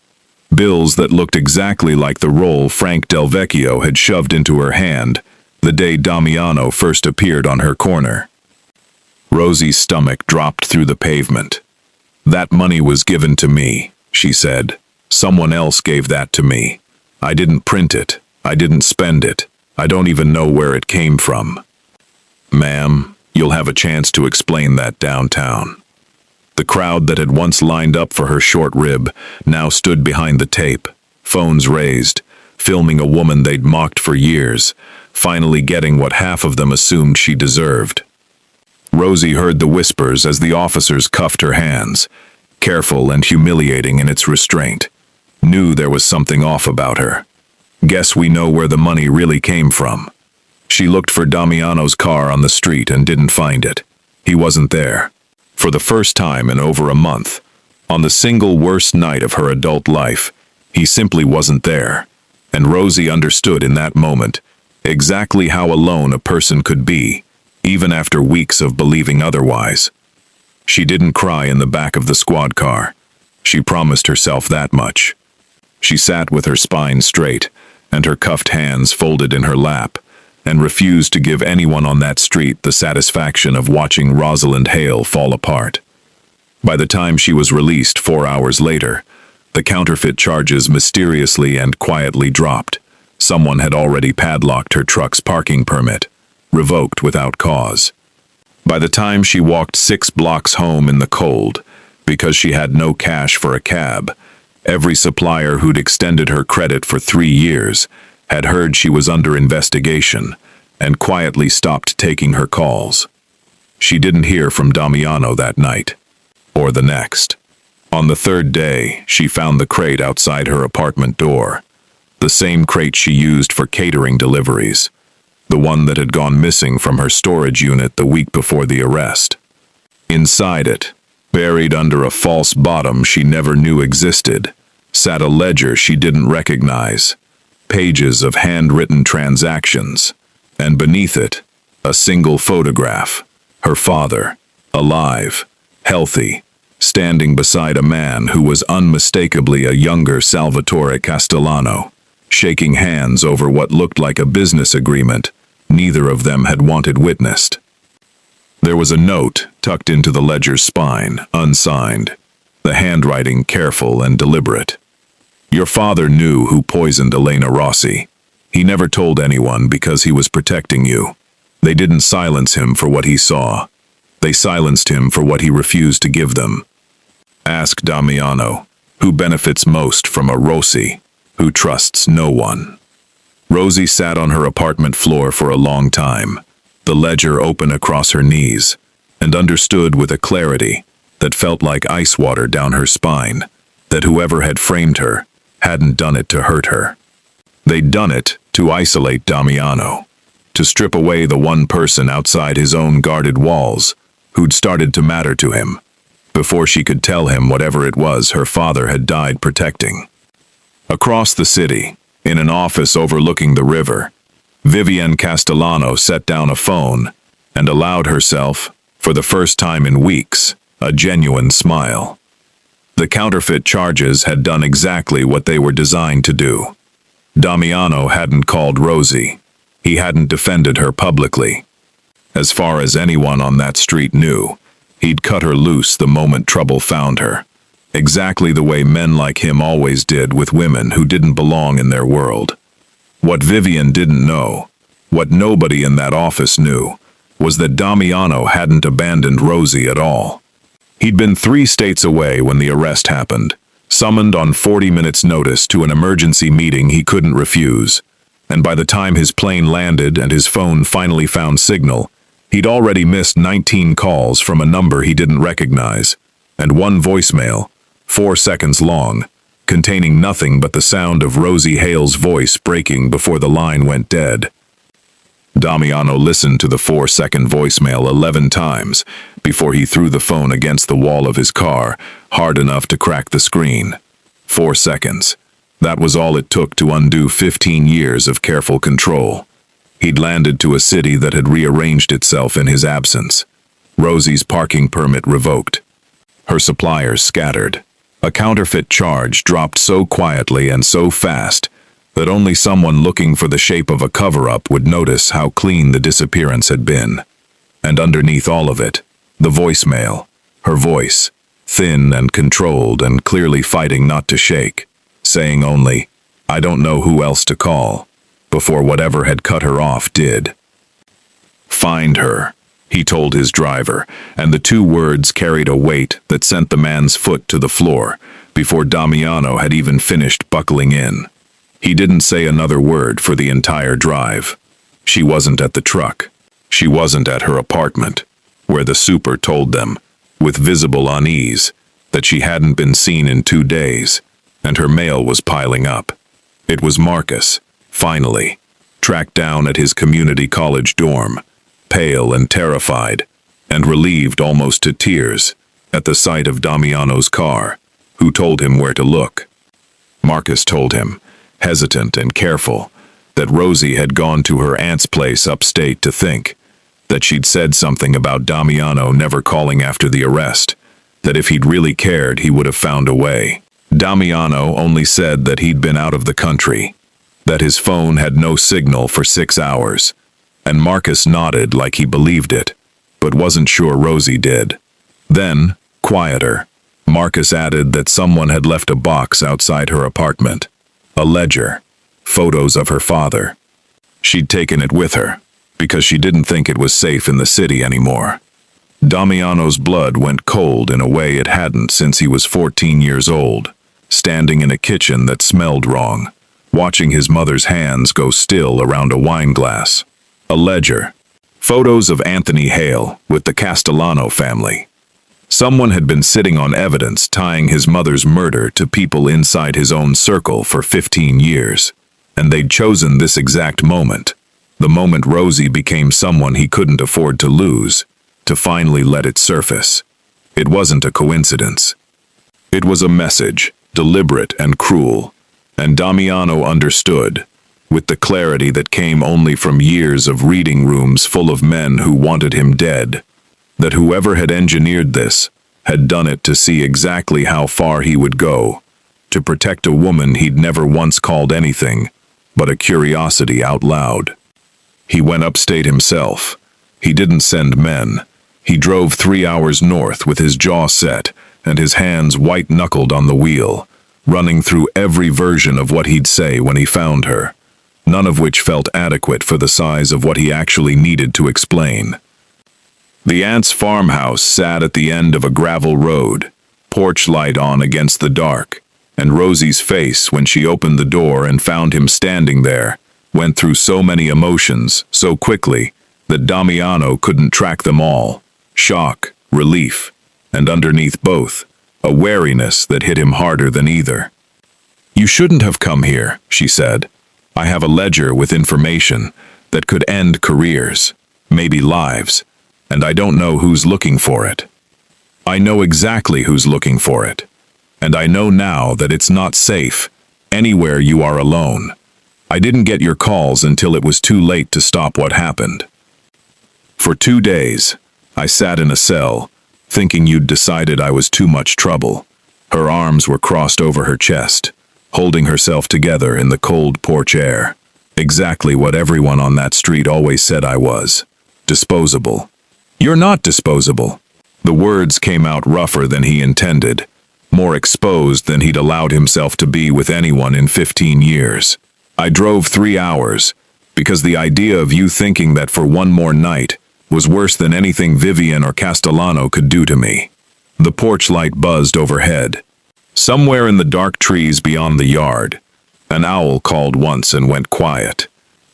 Bills that looked exactly like the roll Frank Del Vecchio had shoved into her hand the day Damiano first appeared on her corner. Rosie's stomach dropped through the pavement. "That money was given to me," she said. "Someone else gave that to me. I didn't print it. I didn't spend it. I don't even know where it came from." "Ma'am, you'll have a chance to explain that downtown." The crowd that had once lined up for her short rib now stood behind the tape, phones raised, filming a woman they'd mocked for years, finally getting what half of them assumed she deserved. Rosie heard the whispers as the officers cuffed her hands, careful and humiliating in its restraint. Knew there was something off about her. "Guess we know where the money really came from." She looked for Damiano's car on the street and didn't find it. He wasn't there. For the first time in over a month, on the single worst night of her adult life, he simply wasn't there. And Rosie understood in that moment exactly how alone a person could be, even after weeks of believing otherwise. She didn't cry in the back of the squad car. She promised herself that much. She sat with her spine straight and her cuffed hands folded in her lap, and refused to give anyone on that street the satisfaction of watching Rosalind Hale fall apart. By the time she was released 4 hours later, the counterfeit charges mysteriously and quietly dropped. Someone had already padlocked her truck's parking permit, revoked without cause. By the time she walked 6 blocks home in the cold, because she had no cash for a cab, every supplier who'd extended her credit for 3 years had heard she was under investigation and quietly stopped taking her calls. She didn't hear from Damiano that night, or the next. On the 3rd day, she found the crate outside her apartment door, the same crate she used for catering deliveries, the one that had gone missing from her storage unit the week before the arrest. Inside it, buried under a false bottom she never knew existed, sat a ledger she didn't recognize, pages of handwritten transactions, and beneath it, a single photograph. Her father, alive, healthy, standing beside a man who was unmistakably a younger Salvatore Castellano, shaking hands over what looked like a business agreement neither of them had wanted witnessed. There was a note tucked into the ledger's spine, unsigned, the handwriting careful and deliberate. "Your father knew who poisoned Elena Rossi. He never told anyone because he was protecting you. They didn't silence him for what he saw. They silenced him for what he refused to give them. Ask Damiano, who benefits most from a Rossi, who trusts no one." Rosie sat on her apartment floor for a long time, the ledger open across her knees, and understood with a clarity that felt like ice water down her spine, that whoever had framed her hadn't done it to hurt her. They'd done it to isolate Damiano, to strip away the one person outside his own guarded walls who'd started to matter to him. before she could tell him whatever it was her father had died protecting. Across the city, in an office overlooking the river, Vivienne Castellano set down a phone and allowed herself, for the first time in weeks, a genuine smile. The counterfeit charges had done exactly what they were designed to do. Damiano hadn't called Rosie. He hadn't defended her publicly. As far as anyone on that street knew, he'd cut her loose the moment trouble found her, exactly the way men like him always did with women who didn't belong in their world. What Vivienne didn't know, what nobody in that office knew, was that Damiano hadn't abandoned Rosie at all. He'd been 3 states away when the arrest happened, summoned on 40 minutes' notice to an emergency meeting he couldn't refuse, and by the time his plane landed and his phone finally found signal, he'd already missed 19 calls from a number he didn't recognize, and 1 voicemail, 4 seconds long, containing nothing but the sound of Rosie Hale's voice breaking before the line went dead. Damiano listened to the 4-second voicemail 11 times before he threw the phone against the wall of his car, hard enough to crack the screen. 4 seconds. That was all it took to undo 15 years of careful control. He'd landed to a city that had rearranged itself in his absence. Rosie's parking permit revoked. Her suppliers scattered. A counterfeit charge dropped so quietly and so fast that only someone looking for the shape of a cover-up would notice how clean the disappearance had been. And underneath all of it, the voicemail, her voice, thin and controlled and clearly fighting not to shake, saying only, "I don't know who else to call," before whatever had cut her off did. "Find her," he told his driver, and the 2 words carried a weight that sent the man's foot to the floor before Damiano had even finished buckling in. He didn't say another word for the entire drive. She wasn't at the truck. She wasn't at her apartment, where the super told them, with visible unease, that she hadn't been seen in 2 days, and her mail was piling up. It was Marcus, finally, tracked down at his community college dorm, pale and terrified, and relieved almost to tears at the sight of Damiano's car, who told him where to look. Marcus told him, hesitant and careful, that Rosie had gone to her aunt's place upstate to think, that she'd said something about Damiano never calling after the arrest, that if he'd really cared he would have found a way. Damiano only said that he'd been out of the country, that his phone had no signal for 6 hours, and Marcus nodded like he believed it, but wasn't sure Rosie did. Then, quieter, Marcus added that someone had left a box outside her apartment. A ledger, photos of her father. She'd taken it with her, because she didn't think it was safe in the city anymore. Damiano's blood went cold in a way it hadn't since he was 14 years old, standing in a kitchen that smelled wrong, watching his mother's hands go still around a wine glass. A ledger. Photos of Anthony Hale with the Castellano family. Someone had been sitting on evidence tying his mother's murder to people inside his own circle for 15 years, and they'd chosen this exact moment, the moment Rosie became someone he couldn't afford to lose, to finally let it surface. It wasn't a coincidence. It was a message, deliberate and cruel, and Damiano understood, with the clarity that came only from years of reading rooms full of men who wanted him dead, that whoever had engineered this had done it to see exactly how far he would go, to protect a woman he'd never once called anything but a curiosity out loud. He went upstate himself. He didn't send men. He drove 3 hours north with his jaw set and his hands white-knuckled on the wheel, running through every version of what he'd say when he found her, none of which felt adequate for the size of what he actually needed to explain. The aunt's farmhouse sat at the end of a gravel road, porch light on against the dark, and Rosie's face when she opened the door and found him standing there went through so many emotions so quickly that Damiano couldn't track them all. Shock, relief, and underneath both, a wariness that hit him harder than either. "You shouldn't have come here," she said. "I have a ledger with information that could end careers, maybe lives, and I don't know who's looking for it." I know exactly who's looking for it. And I know now that it's not safe anywhere you are alone. I didn't get your calls until it was too late to stop what happened. For 2 days, I sat in a cell, thinking you'd decided I was too much trouble. Her arms were crossed over her chest, holding herself together in the cold porch air. Exactly what everyone on that street always said I was. Disposable. You're not disposable. The words came out rougher than he intended, more exposed than he'd allowed himself to be with anyone in 15 years. I drove 3 hours, because the idea of you thinking that for one more night was worse than anything Vivian or Castellano could do to me. The porch light buzzed overhead. Somewhere in the dark trees beyond the yard, an owl called once and went quiet,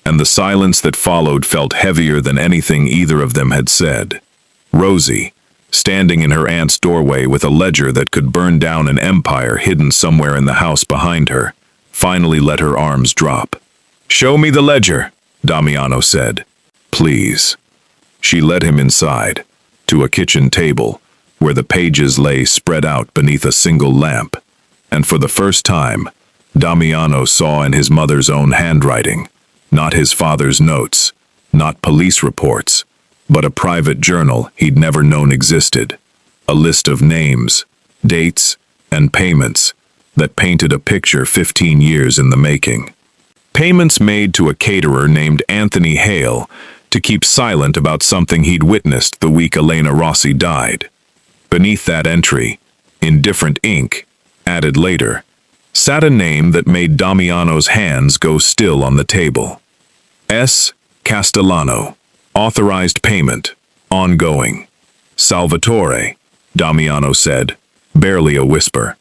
and the silence that followed felt heavier than anything either of them had said. Rosie, standing in her aunt's doorway with a ledger that could burn down an empire hidden somewhere in the house behind her, finally let her arms drop. "Show me the ledger," Damiano said. "Please." She led him inside, to a kitchen table, where the pages lay spread out beneath a single lamp, and for the first time, Damiano saw in his mother's own handwriting, not his father's notes, not police reports, but a private journal he'd never known existed, a list of names, dates, and payments that painted a picture 15 years in the making. Payments made to a caterer named Anthony Hale to keep silent about something he'd witnessed the week Elena Rossi died. Beneath that entry, in different ink, added later, sat a name that made Damiano's hands go still on the table. S. Castellano. Authorized payment. Ongoing. Salvatore, Damiano said, barely a whisper.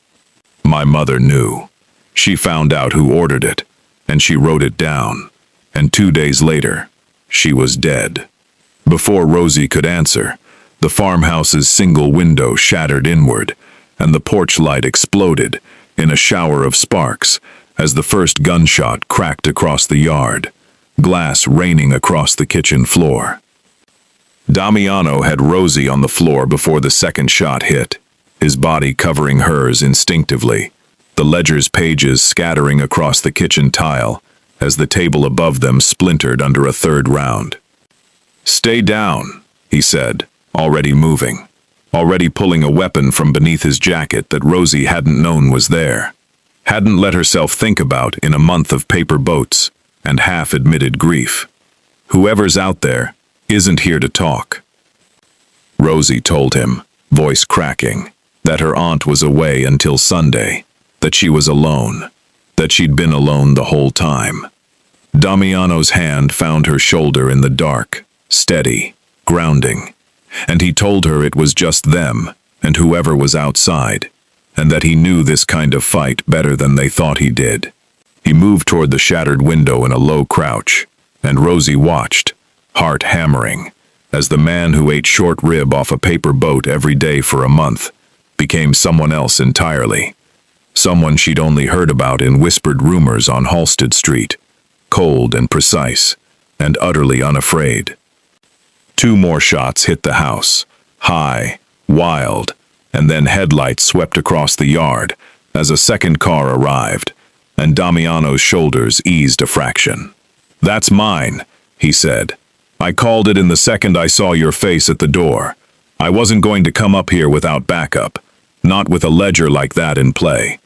My mother knew. She found out who ordered it, and she wrote it down. And 2 days later, she was dead. Before Rosie could answer, the farmhouse's single window shattered inward, and the porch light exploded in a shower of sparks as the first gunshot cracked across the yard, glass raining across the kitchen floor. Damiano had Rosie on the floor before the second shot hit, his body covering hers instinctively, the ledger's pages scattering across the kitchen tile as the table above them splintered under a third round. "Stay down," he said, already moving, already pulling a weapon from beneath his jacket that Rosie hadn't known was there, hadn't let herself think about in a month of paper boats and half-admitted grief. Whoever's out there isn't here to talk. Rosie told him, voice cracking, that her aunt was away until Sunday, that she was alone, that she'd been alone the whole time. Damiano's hand found her shoulder in the dark, steady, grounding, and he told her it was just them and whoever was outside, and that he knew this kind of fight better than they thought he did. He moved toward the shattered window in a low crouch, and Rosie watched, heart hammering, as the man who ate short rib off a paper boat every day for a month became someone else entirely. Someone she'd only heard about in whispered rumors on Halsted Street, cold and precise, and utterly unafraid. 2 more shots hit the house, high, wild, and then headlights swept across the yard as a second car arrived, and Damiano's shoulders eased a fraction. "That's mine," he said. "I called it in the second I saw your face at the door. I wasn't going to come up here without backup, not with a ledger like that in play."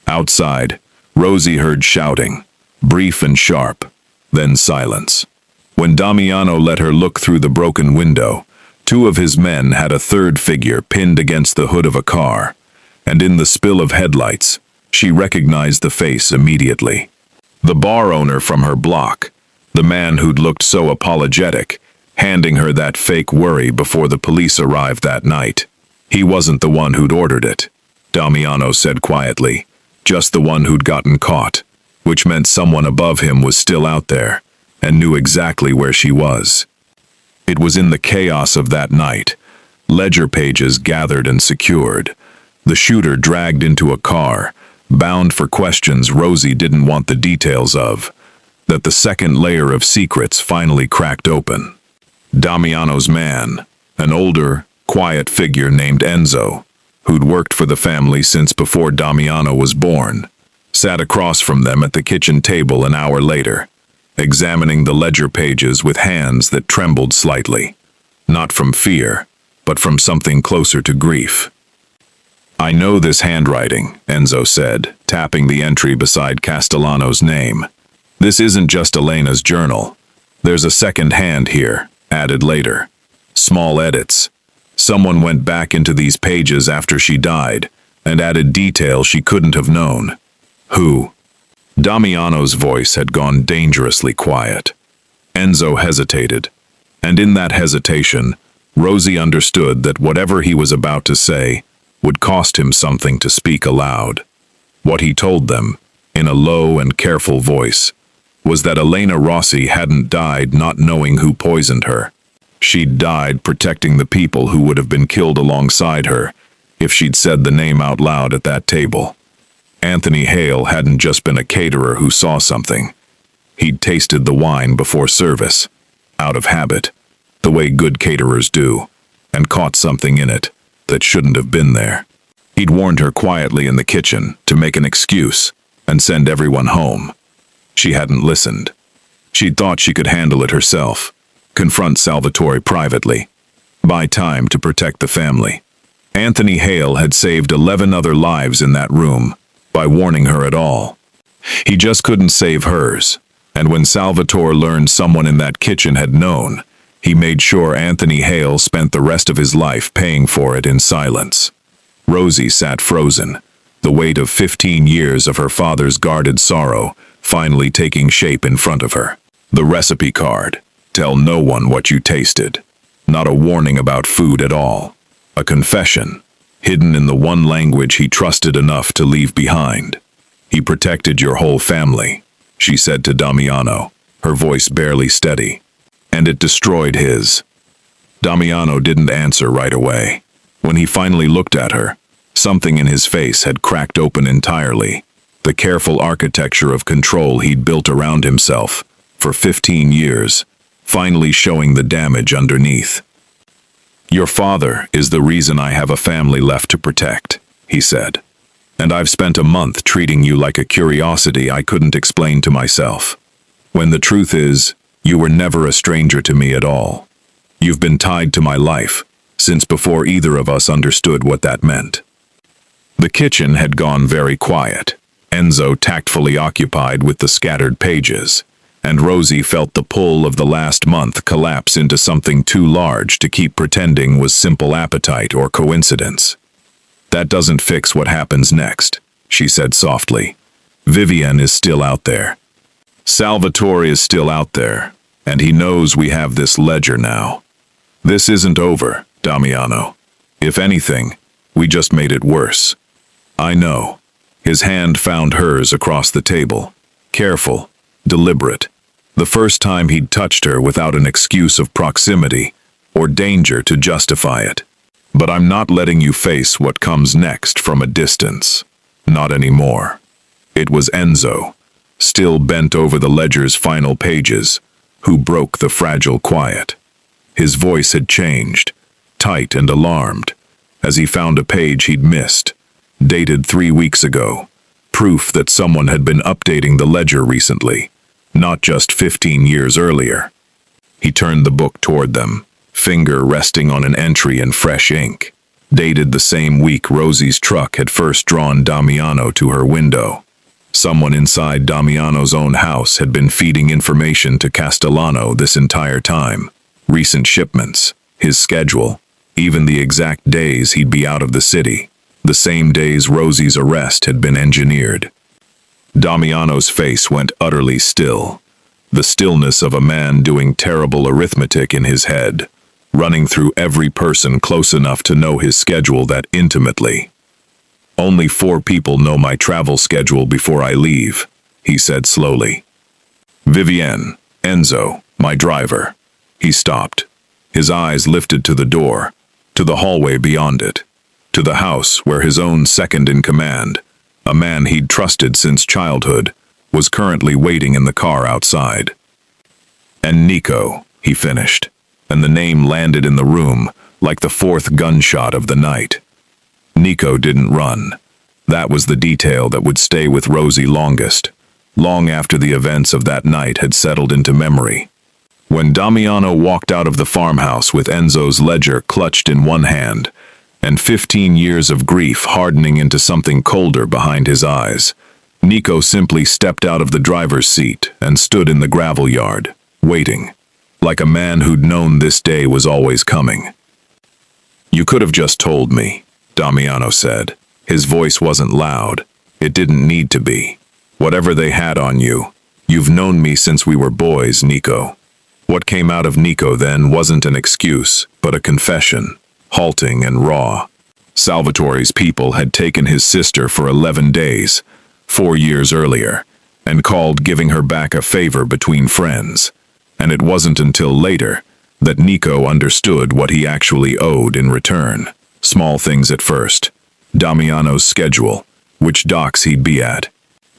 Outside, Rosie heard shouting, brief and sharp, then silence. When Damiano let her look through the broken window, 2 of his men had a third figure pinned against the hood of a car, and in the spill of headlights, she recognized the face immediately. The bar owner from her block, the man who'd looked so apologetic, handing her that fake worry before the police arrived that night. He wasn't the one who'd ordered it, Damiano said quietly, just the one who'd gotten caught, which meant someone above him was still out there and knew exactly where she was. It was in the chaos of that night, ledger pages gathered and secured, the shooter dragged into a car, bound for questions Rosie didn't want the details of, that the second layer of secrets finally cracked open. Damiano's man, an older, quiet figure named Enzo, who'd worked for the family since before Damiano was born, sat across from them at the kitchen table an hour later, examining the ledger pages with hands that trembled slightly, not from fear, but from something closer to grief. "I know this handwriting," Enzo said, tapping the entry beside Castellano's name. "This isn't just Elena's journal. There's a second hand here, added later. Small edits. Someone went back into these pages after she died and added details she couldn't have known." "Who?" Damiano's voice had gone dangerously quiet. Enzo hesitated, and in that hesitation, Rosie understood that whatever he was about to say would cost him something to speak aloud. What he told them, in a low and careful voice, was that Elena Rossi hadn't died not knowing who poisoned her. She'd died protecting the people who would have been killed alongside her if she'd said the name out loud at that table. Anthony Hale hadn't just been a caterer who saw something. He'd tasted the wine before service, out of habit, the way good caterers do, and caught something in it that shouldn't have been there. He'd warned her quietly in the kitchen to make an excuse and send everyone home. She hadn't listened. She'd thought she could handle it herself, confront Salvatore privately, buy time to protect the family. Anthony Hale had saved 11 other lives in that room by warning her at all. He just couldn't save hers, and when Salvatore learned someone in that kitchen had known, he made sure Anthony Hale spent the rest of his life paying for it in silence. Rosie sat frozen, the weight of 15 years of her father's guarded sorrow finally taking shape in front of her. The recipe card. Tell no one what you tasted. Not a warning about food at all. A confession, hidden in the one language he trusted enough to leave behind. "He protected your whole family," she said to Damiano, her voice barely steady. "And it destroyed his." Damiano didn't answer right away. When he finally looked at her, something in his face had cracked open entirely. The careful architecture of control he'd built around himself for 15 years, finally showing the damage underneath. "Your father is the reason I have a family left to protect," he said. "And I've spent a month treating you like a curiosity I couldn't explain to myself. When the truth is, you were never a stranger to me at all. You've been tied to my life since before either of us understood what that meant." The kitchen had gone very quiet, Enzo tactfully occupied with the scattered pages, and Rosie felt the pull of the last month collapse into something too large to keep pretending was simple appetite or coincidence. "That doesn't fix what happens next," she said softly. "Vivienne is still out there. Salvatore is still out there, and he knows we have this ledger now. This isn't over, Damiano. If anything, we just made it worse." "I know." His hand found hers across the table, careful, deliberate. The first time he'd touched her without an excuse of proximity or danger to justify it. "But I'm not letting you face what comes next from a distance. Not anymore." It was Enzo, still bent over the ledger's final pages, who broke the fragile quiet. His voice had changed, tight and alarmed, as he found a page he'd missed, dated 3 weeks ago, proof that someone had been updating the ledger recently, not just 15 years earlier. He turned the book toward them, finger resting on an entry in fresh ink, dated the same week Rosie's truck had first drawn Damiano to her window. Someone inside Damiano's own house had been feeding information to Castellano this entire time. Recent shipments, his schedule, even the exact days he'd be out of the city. The same days Rosie's arrest had been engineered. Damiano's face went utterly still, the stillness of a man doing terrible arithmetic in his head, running through every person close enough to know his schedule that intimately. "Only 4 people know my travel schedule before I leave," he said slowly. "Vivienne, Enzo, my driver." He stopped. His eyes lifted to the door, to the hallway beyond it, to the house where his own second-in-command, a man he'd trusted since childhood, was currently waiting in the car outside. "And Nico," he finished, and the name landed in the room like the fourth gunshot of the night. Nico didn't run. That was the detail that would stay with Rosie longest, long after the events of that night had settled into memory. When Damiano walked out of the farmhouse with Enzo's ledger clutched in one hand, and 15 years of grief hardening into something colder behind his eyes, Nico simply stepped out of the driver's seat and stood in the gravel yard, waiting, like a man who'd known this day was always coming. "You could have just told me," Damiano said. His voice wasn't loud. It didn't need to be. "Whatever they had on you, you've known me since we were boys, Nico." What came out of Nico then wasn't an excuse, but a confession, halting and raw. Salvatore's people had taken his sister for 11 days, 4 years earlier, and called giving her back a favor between friends. And it wasn't until later that Nico understood what he actually owed in return. Small things at first. Damiano's schedule, which docks he'd be at.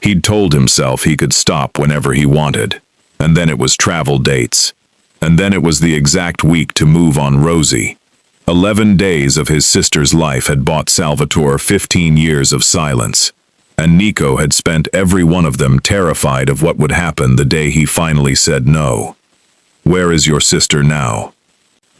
He'd told himself he could stop whenever he wanted. And then it was travel dates. And then it was the exact week to move on Rosie. 11 days of his sister's life had bought Salvatore 15 years of silence. And Nico had spent every one of them terrified of what would happen the day he finally said no. "Where is your sister now?"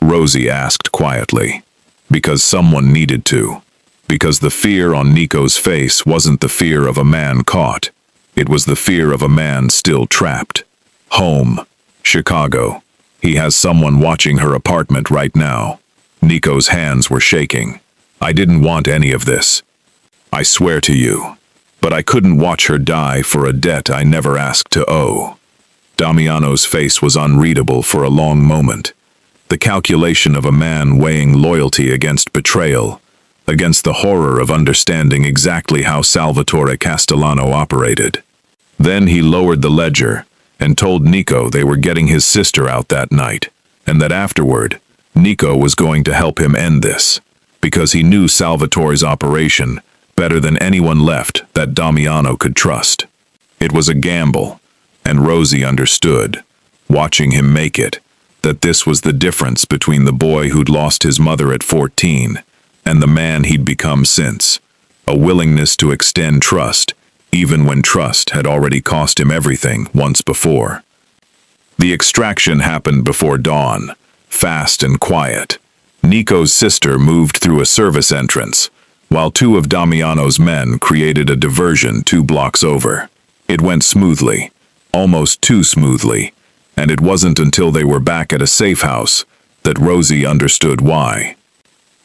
Rosie asked quietly. Because someone needed to. Because the fear on Nico's face wasn't the fear of a man caught. It was the fear of a man still trapped. Home. Chicago. He has someone watching her apartment right now. Nico's hands were shaking. "I didn't want any of this. I swear to you. But I couldn't watch her die for a debt I never asked to owe." Damiano's face was unreadable for a long moment. The calculation of a man weighing loyalty against betrayal, against the horror of understanding exactly how Salvatore Castellano operated. Then he lowered the ledger and told Nico they were getting his sister out that night, and that afterward, Nico was going to help him end this, because he knew Salvatore's operation better than anyone left that Damiano could trust. It was a gamble, and Rosie understood, watching him make it, that this was the difference between the boy who'd lost his mother at 14 and the man he'd become since. A willingness to extend trust, even when trust had already cost him everything once before. The extraction happened before dawn, fast and quiet. Nico's sister moved through a service entrance, while 2 of Damiano's men created a diversion 2 blocks over. It went smoothly, almost too smoothly, and it wasn't until they were back at a safe house that Rosie understood why.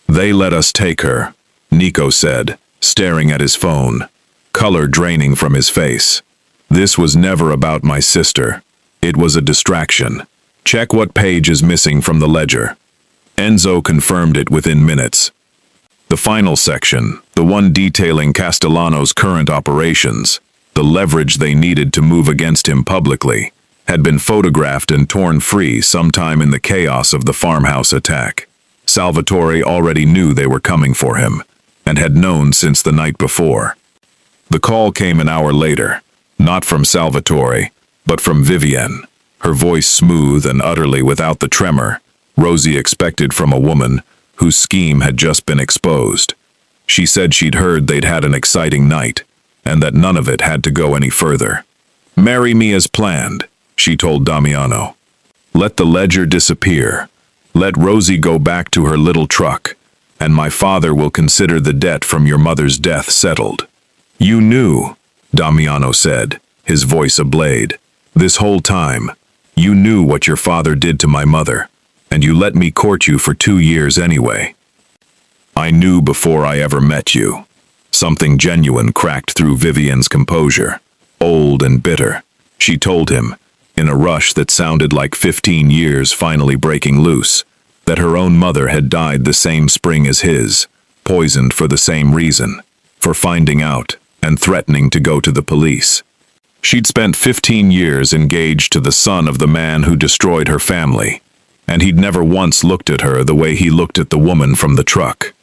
"They let us take her," Nico said, staring at his phone, color draining from his face. "This was never about my sister. It was a distraction. Check what page is missing from the ledger." Enzo confirmed it within minutes. The final section, the one detailing Castellano's current operations, the leverage they needed to move against him publicly, had been photographed and torn free sometime in the chaos of the farmhouse attack. Salvatore already knew they were coming for him, and had known since the night before. The call came an hour later, not from Salvatore, but from Vivienne, her voice smooth and utterly without the tremor Rosie expected from a woman whose scheme had just been exposed. She said she'd heard they'd had an exciting night, and that none of it had to go any further. "Marry me as planned," she told Damiano. "Let the ledger disappear. Let Rosie go back to her little truck, and my father will consider the debt from your mother's death settled." "You knew," Damiano said, his voice ablade. "This whole time, you knew what your father did to my mother, and you let me court you for 2 years anyway." "I knew before I ever met you." Something genuine cracked through Vivienne's composure, old and bitter. She told him, in a rush that sounded like 15 years finally breaking loose, that her own mother had died the same spring as his, poisoned for the same reason, for finding out and threatening to go to the police. She'd spent 15 years engaged to the son of the man who destroyed her family, and he'd never once looked at her the way he looked at the woman from the truck.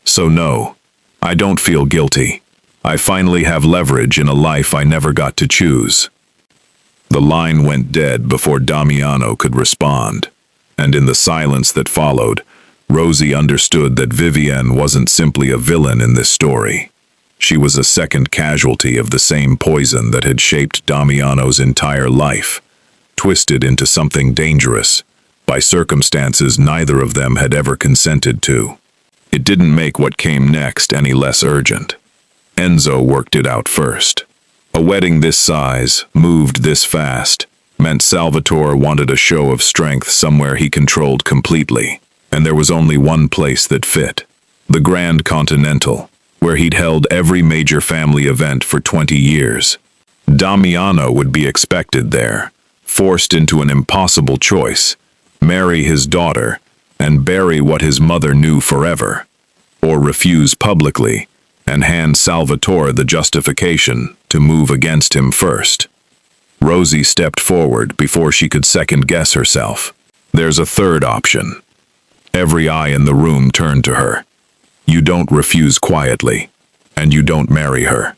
So no, I don't feel guilty. I finally have leverage in a life I never got to choose. The line went dead before Damiano could respond, and in the silence that followed, Rosie understood that Vivienne wasn't simply a villain in this story. She was a second casualty of the same poison that had shaped Damiano's entire life, twisted into something dangerous by circumstances neither of them had ever consented to. It didn't make what came next any less urgent. Enzo worked it out first. A wedding this size, moved this fast, meant Salvatore wanted a show of strength somewhere he controlled completely, and there was only one place that fit: the Grand Continental, where he'd held every major family event for 20 years. Damiano would be expected there, forced into an impossible choice: marry his daughter and bury what his mother knew forever, or refuse publicly and hand Salvatore the justification to move against him first. Rosie stepped forward before she could second-guess herself. There's a third option. Every eye in the room turned to her. You don't refuse quietly, and you don't marry her.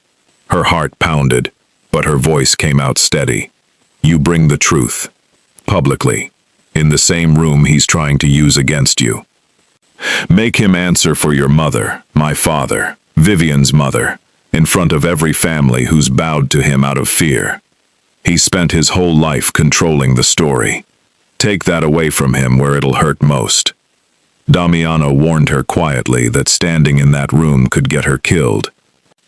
Her heart pounded, but her voice came out steady. You bring the truth. Publicly. In the same room he's trying to use against you. Make him answer for your mother, my father, Vivienne's mother, in front of every family who's bowed to him out of fear. He spent his whole life controlling the story. Take that away from him where it'll hurt most. Damiano warned her quietly that standing in that room could get her killed.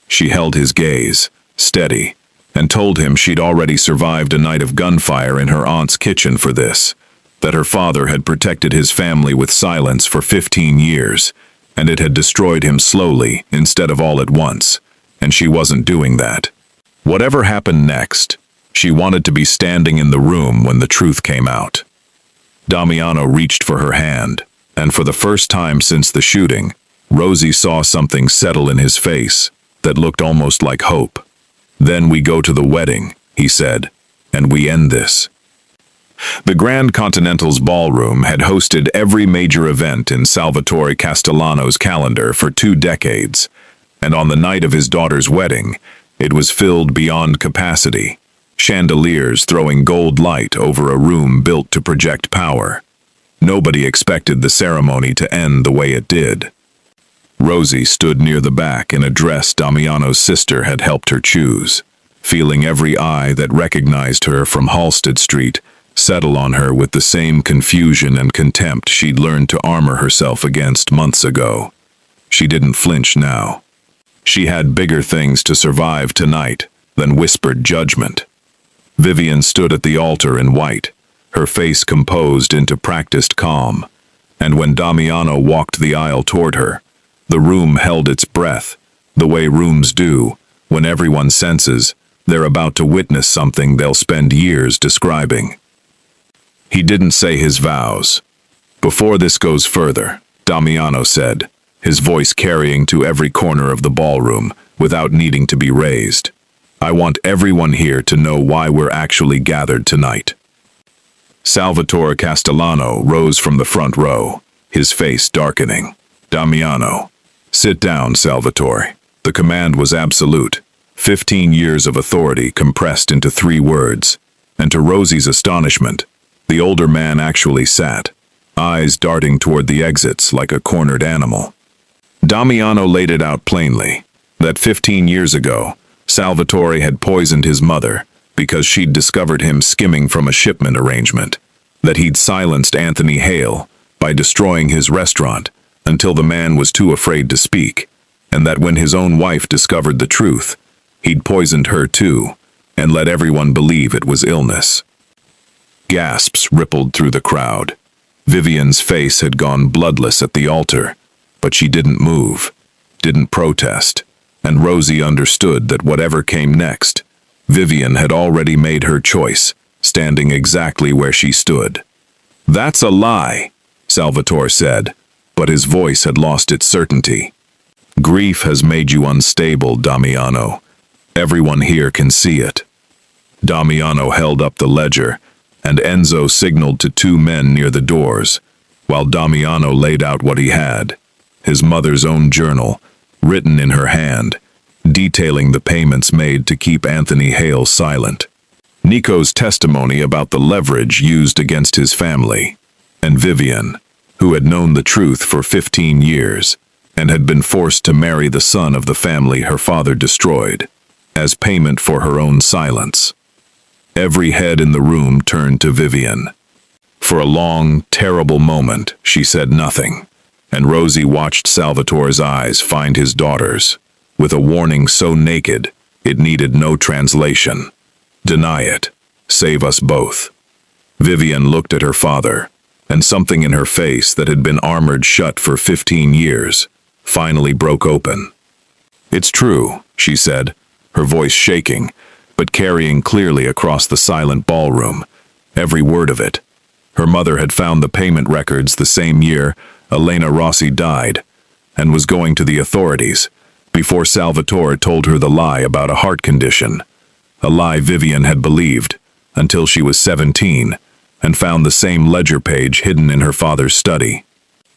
She held his gaze, steady, and told him she'd already survived a night of gunfire in her aunt's kitchen for this, that her father had protected his family with silence for 15 years, and it had destroyed him slowly instead of all at once, and she wasn't doing that. Whatever happened next, she wanted to be standing in the room when the truth came out. Damiano reached for her hand, and for the first time since the shooting, Rosie saw something settle in his face that looked almost like hope. Then we go to the wedding, he said, and we end this. The Grand Continental's ballroom had hosted every major event in Salvatore Castellano's calendar for 2 decades, and on the night of his daughter's wedding, it was filled beyond capacity, chandeliers throwing gold light over a room built to project power. Nobody expected the ceremony to end the way it did. Rosie stood near the back in a dress Damiano's sister had helped her choose, feeling every eye that recognized her from Halsted Street settle on her with the same confusion and contempt she'd learned to armor herself against months ago. She didn't flinch now. She had bigger things to survive tonight than whispered judgment. Vivienne stood at the altar in white, her face composed into practiced calm, and when Damiano walked the aisle toward her, the room held its breath, the way rooms do when everyone senses they're about to witness something they'll spend years describing. He didn't say his vows. Before this goes further, Damiano said, his voice carrying to every corner of the ballroom without needing to be raised. I want everyone here to know why we're actually gathered tonight. Salvatore Castellano rose from the front row, his face darkening. Damiano. Sit down, Salvatore. The command was absolute. 15 years of authority compressed into 3 words. And to Rosie's astonishment, the older man actually sat, eyes darting toward the exits like a cornered animal. Damiano laid it out plainly, that 15 years ago, Salvatore had poisoned his mother because she'd discovered him skimming from a shipment arrangement, that he'd silenced Anthony Hale by destroying his restaurant until the man was too afraid to speak, and that when his own wife discovered the truth, he'd poisoned her too, and let everyone believe it was illness. Gasps rippled through the crowd. Vivienne's face had gone bloodless at the altar, but she didn't move, didn't protest, and Rosie understood that whatever came next, Vivienne had already made her choice, standing exactly where she stood. That's a lie, Salvatore said, but his voice had lost its certainty. Grief has made you unstable, Damiano. Everyone here can see it. Damiano held up the ledger, and Enzo signaled to 2 men near the doors, while Damiano laid out what he had, his mother's own journal, written in her hand, detailing the payments made to keep Anthony Hale silent, Nico's testimony about the leverage used against his family, and Vivienne, who had known the truth for 15 years and had been forced to marry the son of the family her father destroyed, as payment for her own silence. Every head in the room turned to Vivian. For a long, terrible moment, she said nothing, and Rosie watched Salvatore's eyes find his daughter's, with a warning so naked it needed no translation. Deny it. Save us both. Vivian looked at her father, and something in her face that had been armored shut for 15 years finally broke open. It's true, she said, her voice shaking, but carrying clearly across the silent ballroom, every word of it. Her mother had found the payment records the same year Elena Rossi died, and was going to the authorities, before Salvatore told her the lie about a heart condition, a lie Vivian had believed, until she was 17, and found the same ledger page hidden in her father's study.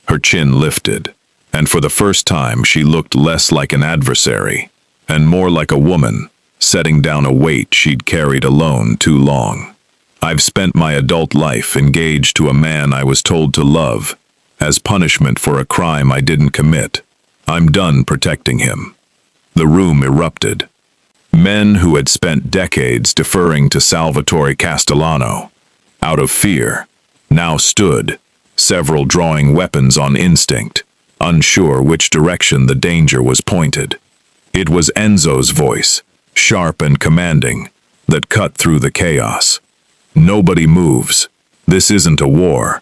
Her chin lifted, and for the first time she looked less like an adversary, and more like a woman, setting down a weight she'd carried alone too long. I've spent my adult life engaged to a man I was told to love, as punishment for a crime I didn't commit. I'm done protecting him. The room erupted. Men who had spent decades deferring to Salvatore Castellano, out of fear, now stood, several drawing weapons on instinct, unsure which direction the danger was pointed. It was Enzo's voice, sharp and commanding, that cut through the chaos. Nobody moves. This isn't a war.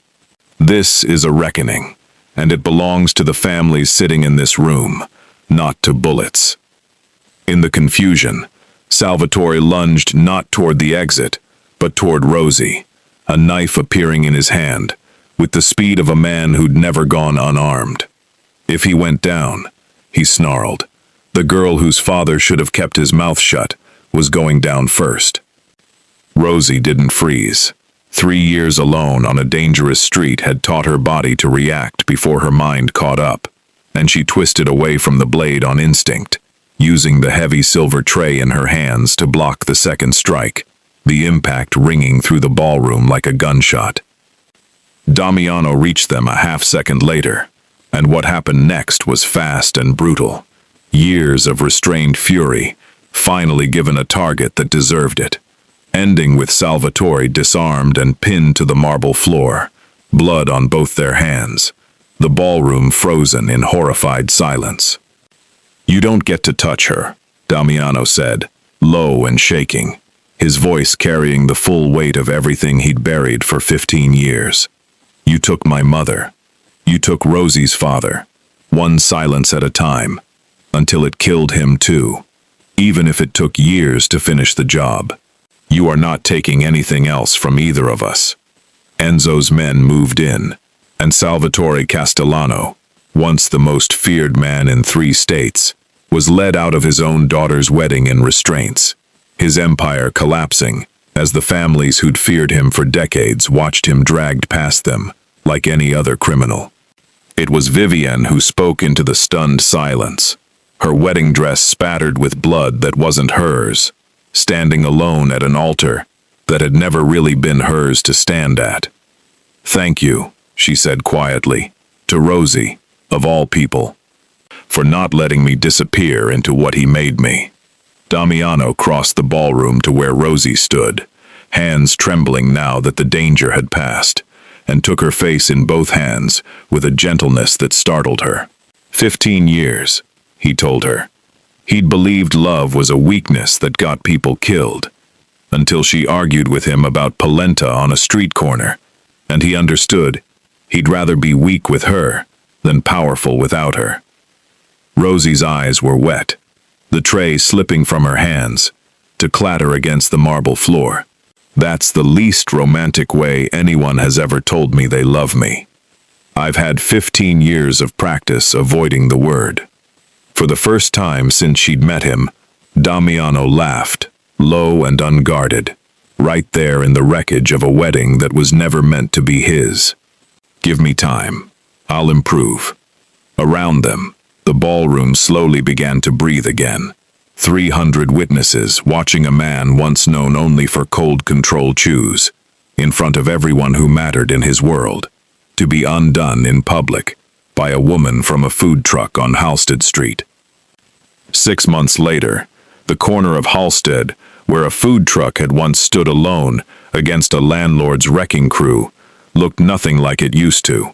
This is a reckoning, and it belongs to the families sitting in this room, not to bullets. In the confusion, Salvatore lunged not toward the exit, but toward Rosie, a knife appearing in his hand, with the speed of a man who'd never gone unarmed. If he went down, he snarled, the girl whose father should have kept his mouth shut was going down first. Rosie didn't freeze. 3 years alone on a dangerous street had taught her body to react before her mind caught up, and she twisted away from the blade on instinct, using the heavy silver tray in her hands to block the second strike, the impact ringing through the ballroom like a gunshot. Damiano reached them a half-second later, and what happened next was fast and brutal. Years of restrained fury, finally given a target that deserved it, ending with Salvatore disarmed and pinned to the marble floor, blood on both their hands, the ballroom frozen in horrified silence. You don't get to touch her, Damiano said, low and shaking, his voice carrying the full weight of everything he'd buried for 15 years. You took my mother. You took Rosie's father, one silence at a time, until it killed him too, even if it took years to finish the job. You are not taking anything else from either of us. Enzo's men moved in, and Salvatore Castellano, once the most feared man in 3 states, was led out of his own daughter's wedding in restraints, his empire collapsing as the families who'd feared him for decades watched him dragged past them like any other criminal. It was Vivian who spoke into the stunned silence, her wedding dress spattered with blood that wasn't hers, standing alone at an altar that had never really been hers to stand at. Thank you, she said quietly, to Rosie, of all people, for not letting me disappear into what he made me. Damiano crossed the ballroom to where Rosie stood, hands trembling now that the danger had passed, and took her face in both hands with a gentleness that startled her. 15 years, he told her. He'd believed love was a weakness that got people killed, until she argued with him about polenta on a street corner, and he understood he'd rather be weak with her than powerful without her. Rosie's eyes were wet, the tray slipping from her hands, to clatter against the marble floor. That's the least romantic way anyone has ever told me they love me. I've had 15 years of practice avoiding the word. For the first time since she'd met him, Damiano laughed, low and unguarded, right there in the wreckage of a wedding that was never meant to be his. Give me time. I'll improve. Around them, the ballroom slowly began to breathe again. 300 witnesses watching a man once known only for cold control choose, in front of everyone who mattered in his world. to be undone in public by a woman from a food truck on Halsted Street. 6 months later, the corner of Halsted, where a food truck had once stood alone against a landlord's wrecking crew, looked nothing like it used to.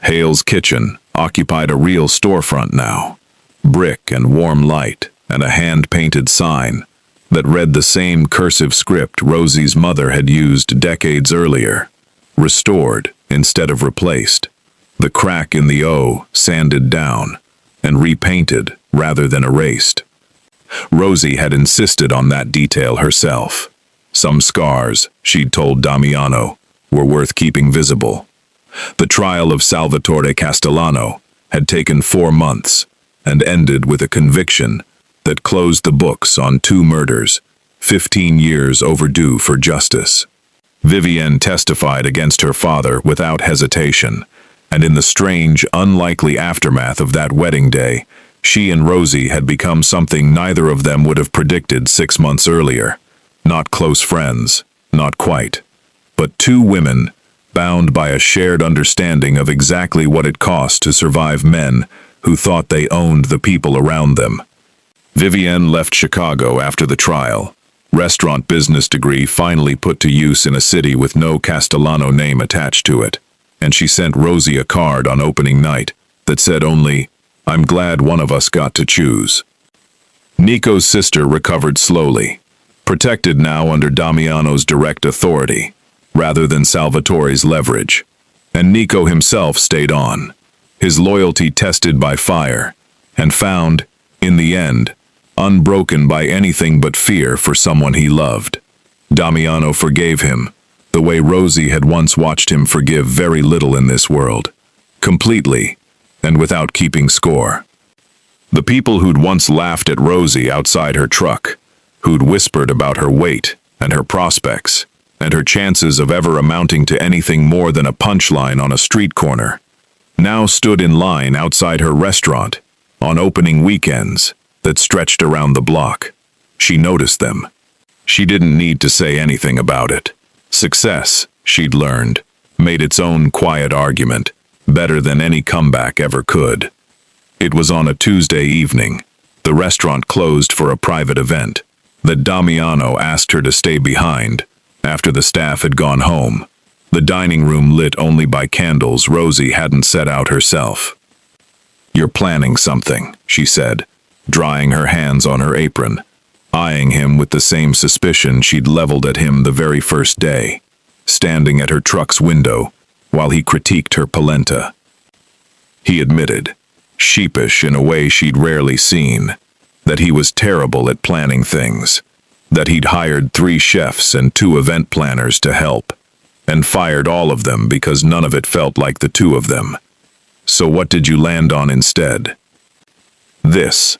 Hale's kitchen occupied a real storefront now, brick and warm light and a hand-painted sign that read the same cursive script Rosie's mother had used decades earlier, restored instead of replaced, the crack in the O sanded down and repainted rather than erased. Rosie had insisted on that detail herself. Some scars, she'd told Damiano, were worth keeping visible. The trial of Salvatore Castellano had taken 4 months and ended with a conviction that closed the books on 2 murders, 15 years overdue for justice. Vivienne testified against her father without hesitation, and in the strange, unlikely aftermath of that wedding day, she and Rosie had become something neither of them would have predicted 6 months earlier. Not close friends, not quite, but 2 women bound by a shared understanding of exactly what it cost to survive men who thought they owned the people around them. Vivienne left Chicago after the trial, restaurant business degree finally put to use in a city with no Castellano name attached to it, and she sent Rosie a card on opening night that said only, "I'm glad one of us got to choose." Nico's sister recovered slowly, protected now under Damiano's direct authority, rather than Salvatore's leverage, and Nico himself stayed on, his loyalty tested by fire, and found, in the end, unbroken by anything but fear for someone he loved. Damiano forgave him, the way Rosie had once watched him forgive very little in this world, completely, and without keeping score. The people who'd once laughed at Rosie outside her truck, who'd whispered about her weight and her prospects, and her chances of ever amounting to anything more than a punchline on a street corner, now stood in line outside her restaurant on opening weekends that stretched around the block. She noticed them. She didn't need to say anything about it. Success, she'd learned, made its own quiet argument, better than any comeback ever could. It was on a Tuesday evening, the restaurant closed for a private event, that Damiano asked her to stay behind after the staff had gone home, the dining room lit only by candles Rosie hadn't set out herself. "You're planning something," she said, drying her hands on her apron, eyeing him with the same suspicion she'd leveled at him the very first day, standing at her truck's window while he critiqued her polenta. He admitted, sheepish in a way she'd rarely seen, that he was terrible at planning things, that he'd hired 3 chefs and 2 event planners to help, and fired all of them because none of it felt like the 2 of them. "So what did you land on instead?" "This."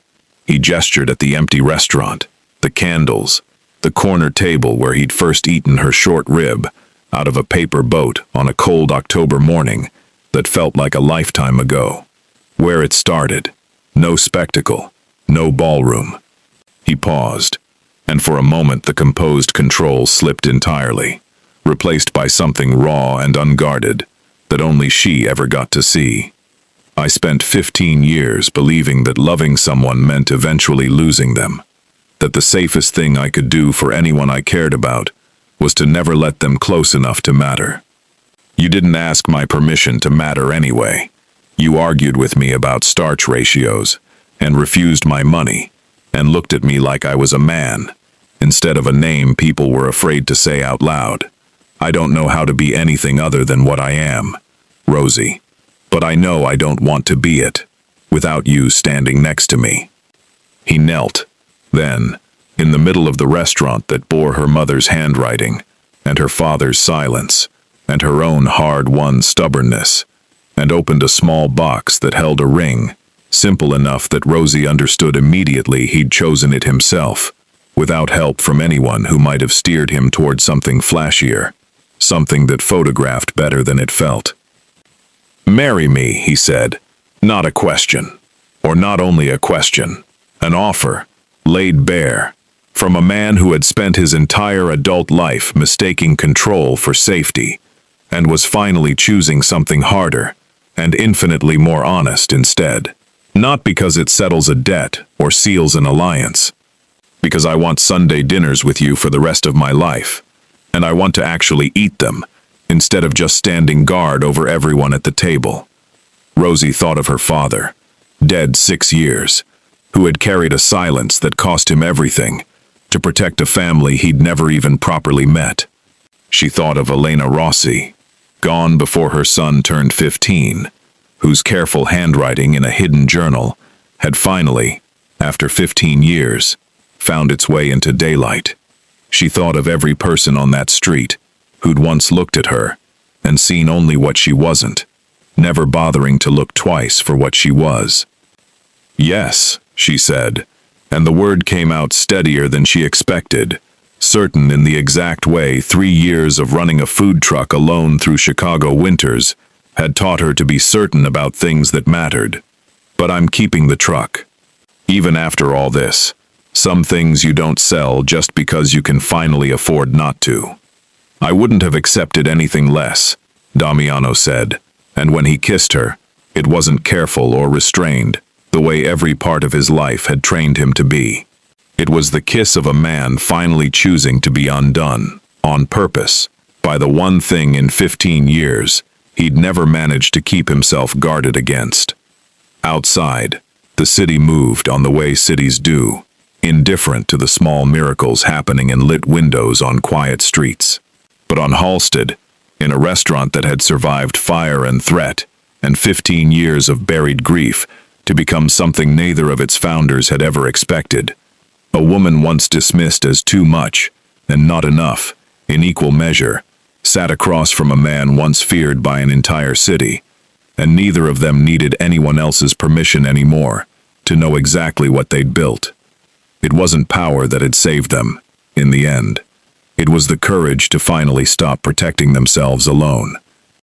He gestured at the empty restaurant, the candles, the corner table where he'd first eaten her short rib out of a paper boat on a cold October morning that felt like a lifetime ago. Where it started. No spectacle, no ballroom. He paused, and for a moment the composed control slipped entirely, replaced by something raw and unguarded that only she ever got to see. "I spent 15 years believing that loving someone meant eventually losing them, that the safest thing I could do for anyone I cared about was to never let them close enough to matter. You didn't ask my permission to matter anyway. You argued with me about starch ratios, and refused my money, and looked at me like I was a man, instead of a name people were afraid to say out loud. I don't know how to be anything other than what I am, Rosie. But I know I don't want to be it, without you standing next to me." He knelt. Then, in the middle of the restaurant that bore her mother's handwriting, and her father's silence, and her own hard-won stubbornness, and opened a small box that held a ring, simple enough that Rosie understood immediately he'd chosen it himself, without help from anyone who might have steered him toward something flashier, something that photographed better than it felt. "Marry me," he said, not a question, or not only a question, an offer, laid bare, from a man who had spent his entire adult life mistaking control for safety, and was finally choosing something harder and infinitely more honest instead. Not because it settles a debt or seals an alliance. Because I want Sunday dinners with you for the rest of my life, and I want to actually eat them, instead of just standing guard over everyone at the table. Rosie thought of her father, dead 6 years, who had carried a silence that cost him everything, to protect a family he'd never even properly met. She thought of Elena Rossi, gone before her son turned 15, whose careful handwriting in a hidden journal had finally, after 15 years, found its way into daylight. She thought of every person on that street who'd once looked at her and seen only what she wasn't, never bothering to look twice for what she was. "Yes," she said, and the word came out steadier than she expected, certain in the exact way 3 years of running a food truck alone through Chicago winters had taught her to be certain about things that mattered. "But I'm keeping the truck. Even after all this, some things you don't sell just because you can finally afford not to." "I wouldn't have accepted anything less," Damiano said, and when he kissed her, it wasn't careful or restrained, the way every part of his life had trained him to be. It was the kiss of a man finally choosing to be undone, on purpose, by the one thing in 15 years he'd never managed to keep himself guarded against. Outside, the city moved on the way cities do, indifferent to the small miracles happening in lit windows on quiet streets. But on Halsted, in a restaurant that had survived fire and threat, and 15 years of buried grief, to become something neither of its founders had ever expected, a woman once dismissed as too much, and not enough, in equal measure, sat across from a man once feared by an entire city, and neither of them needed anyone else's permission anymore to know exactly what they'd built. It wasn't power that had saved them, in the end. It was the courage to finally stop protecting themselves alone.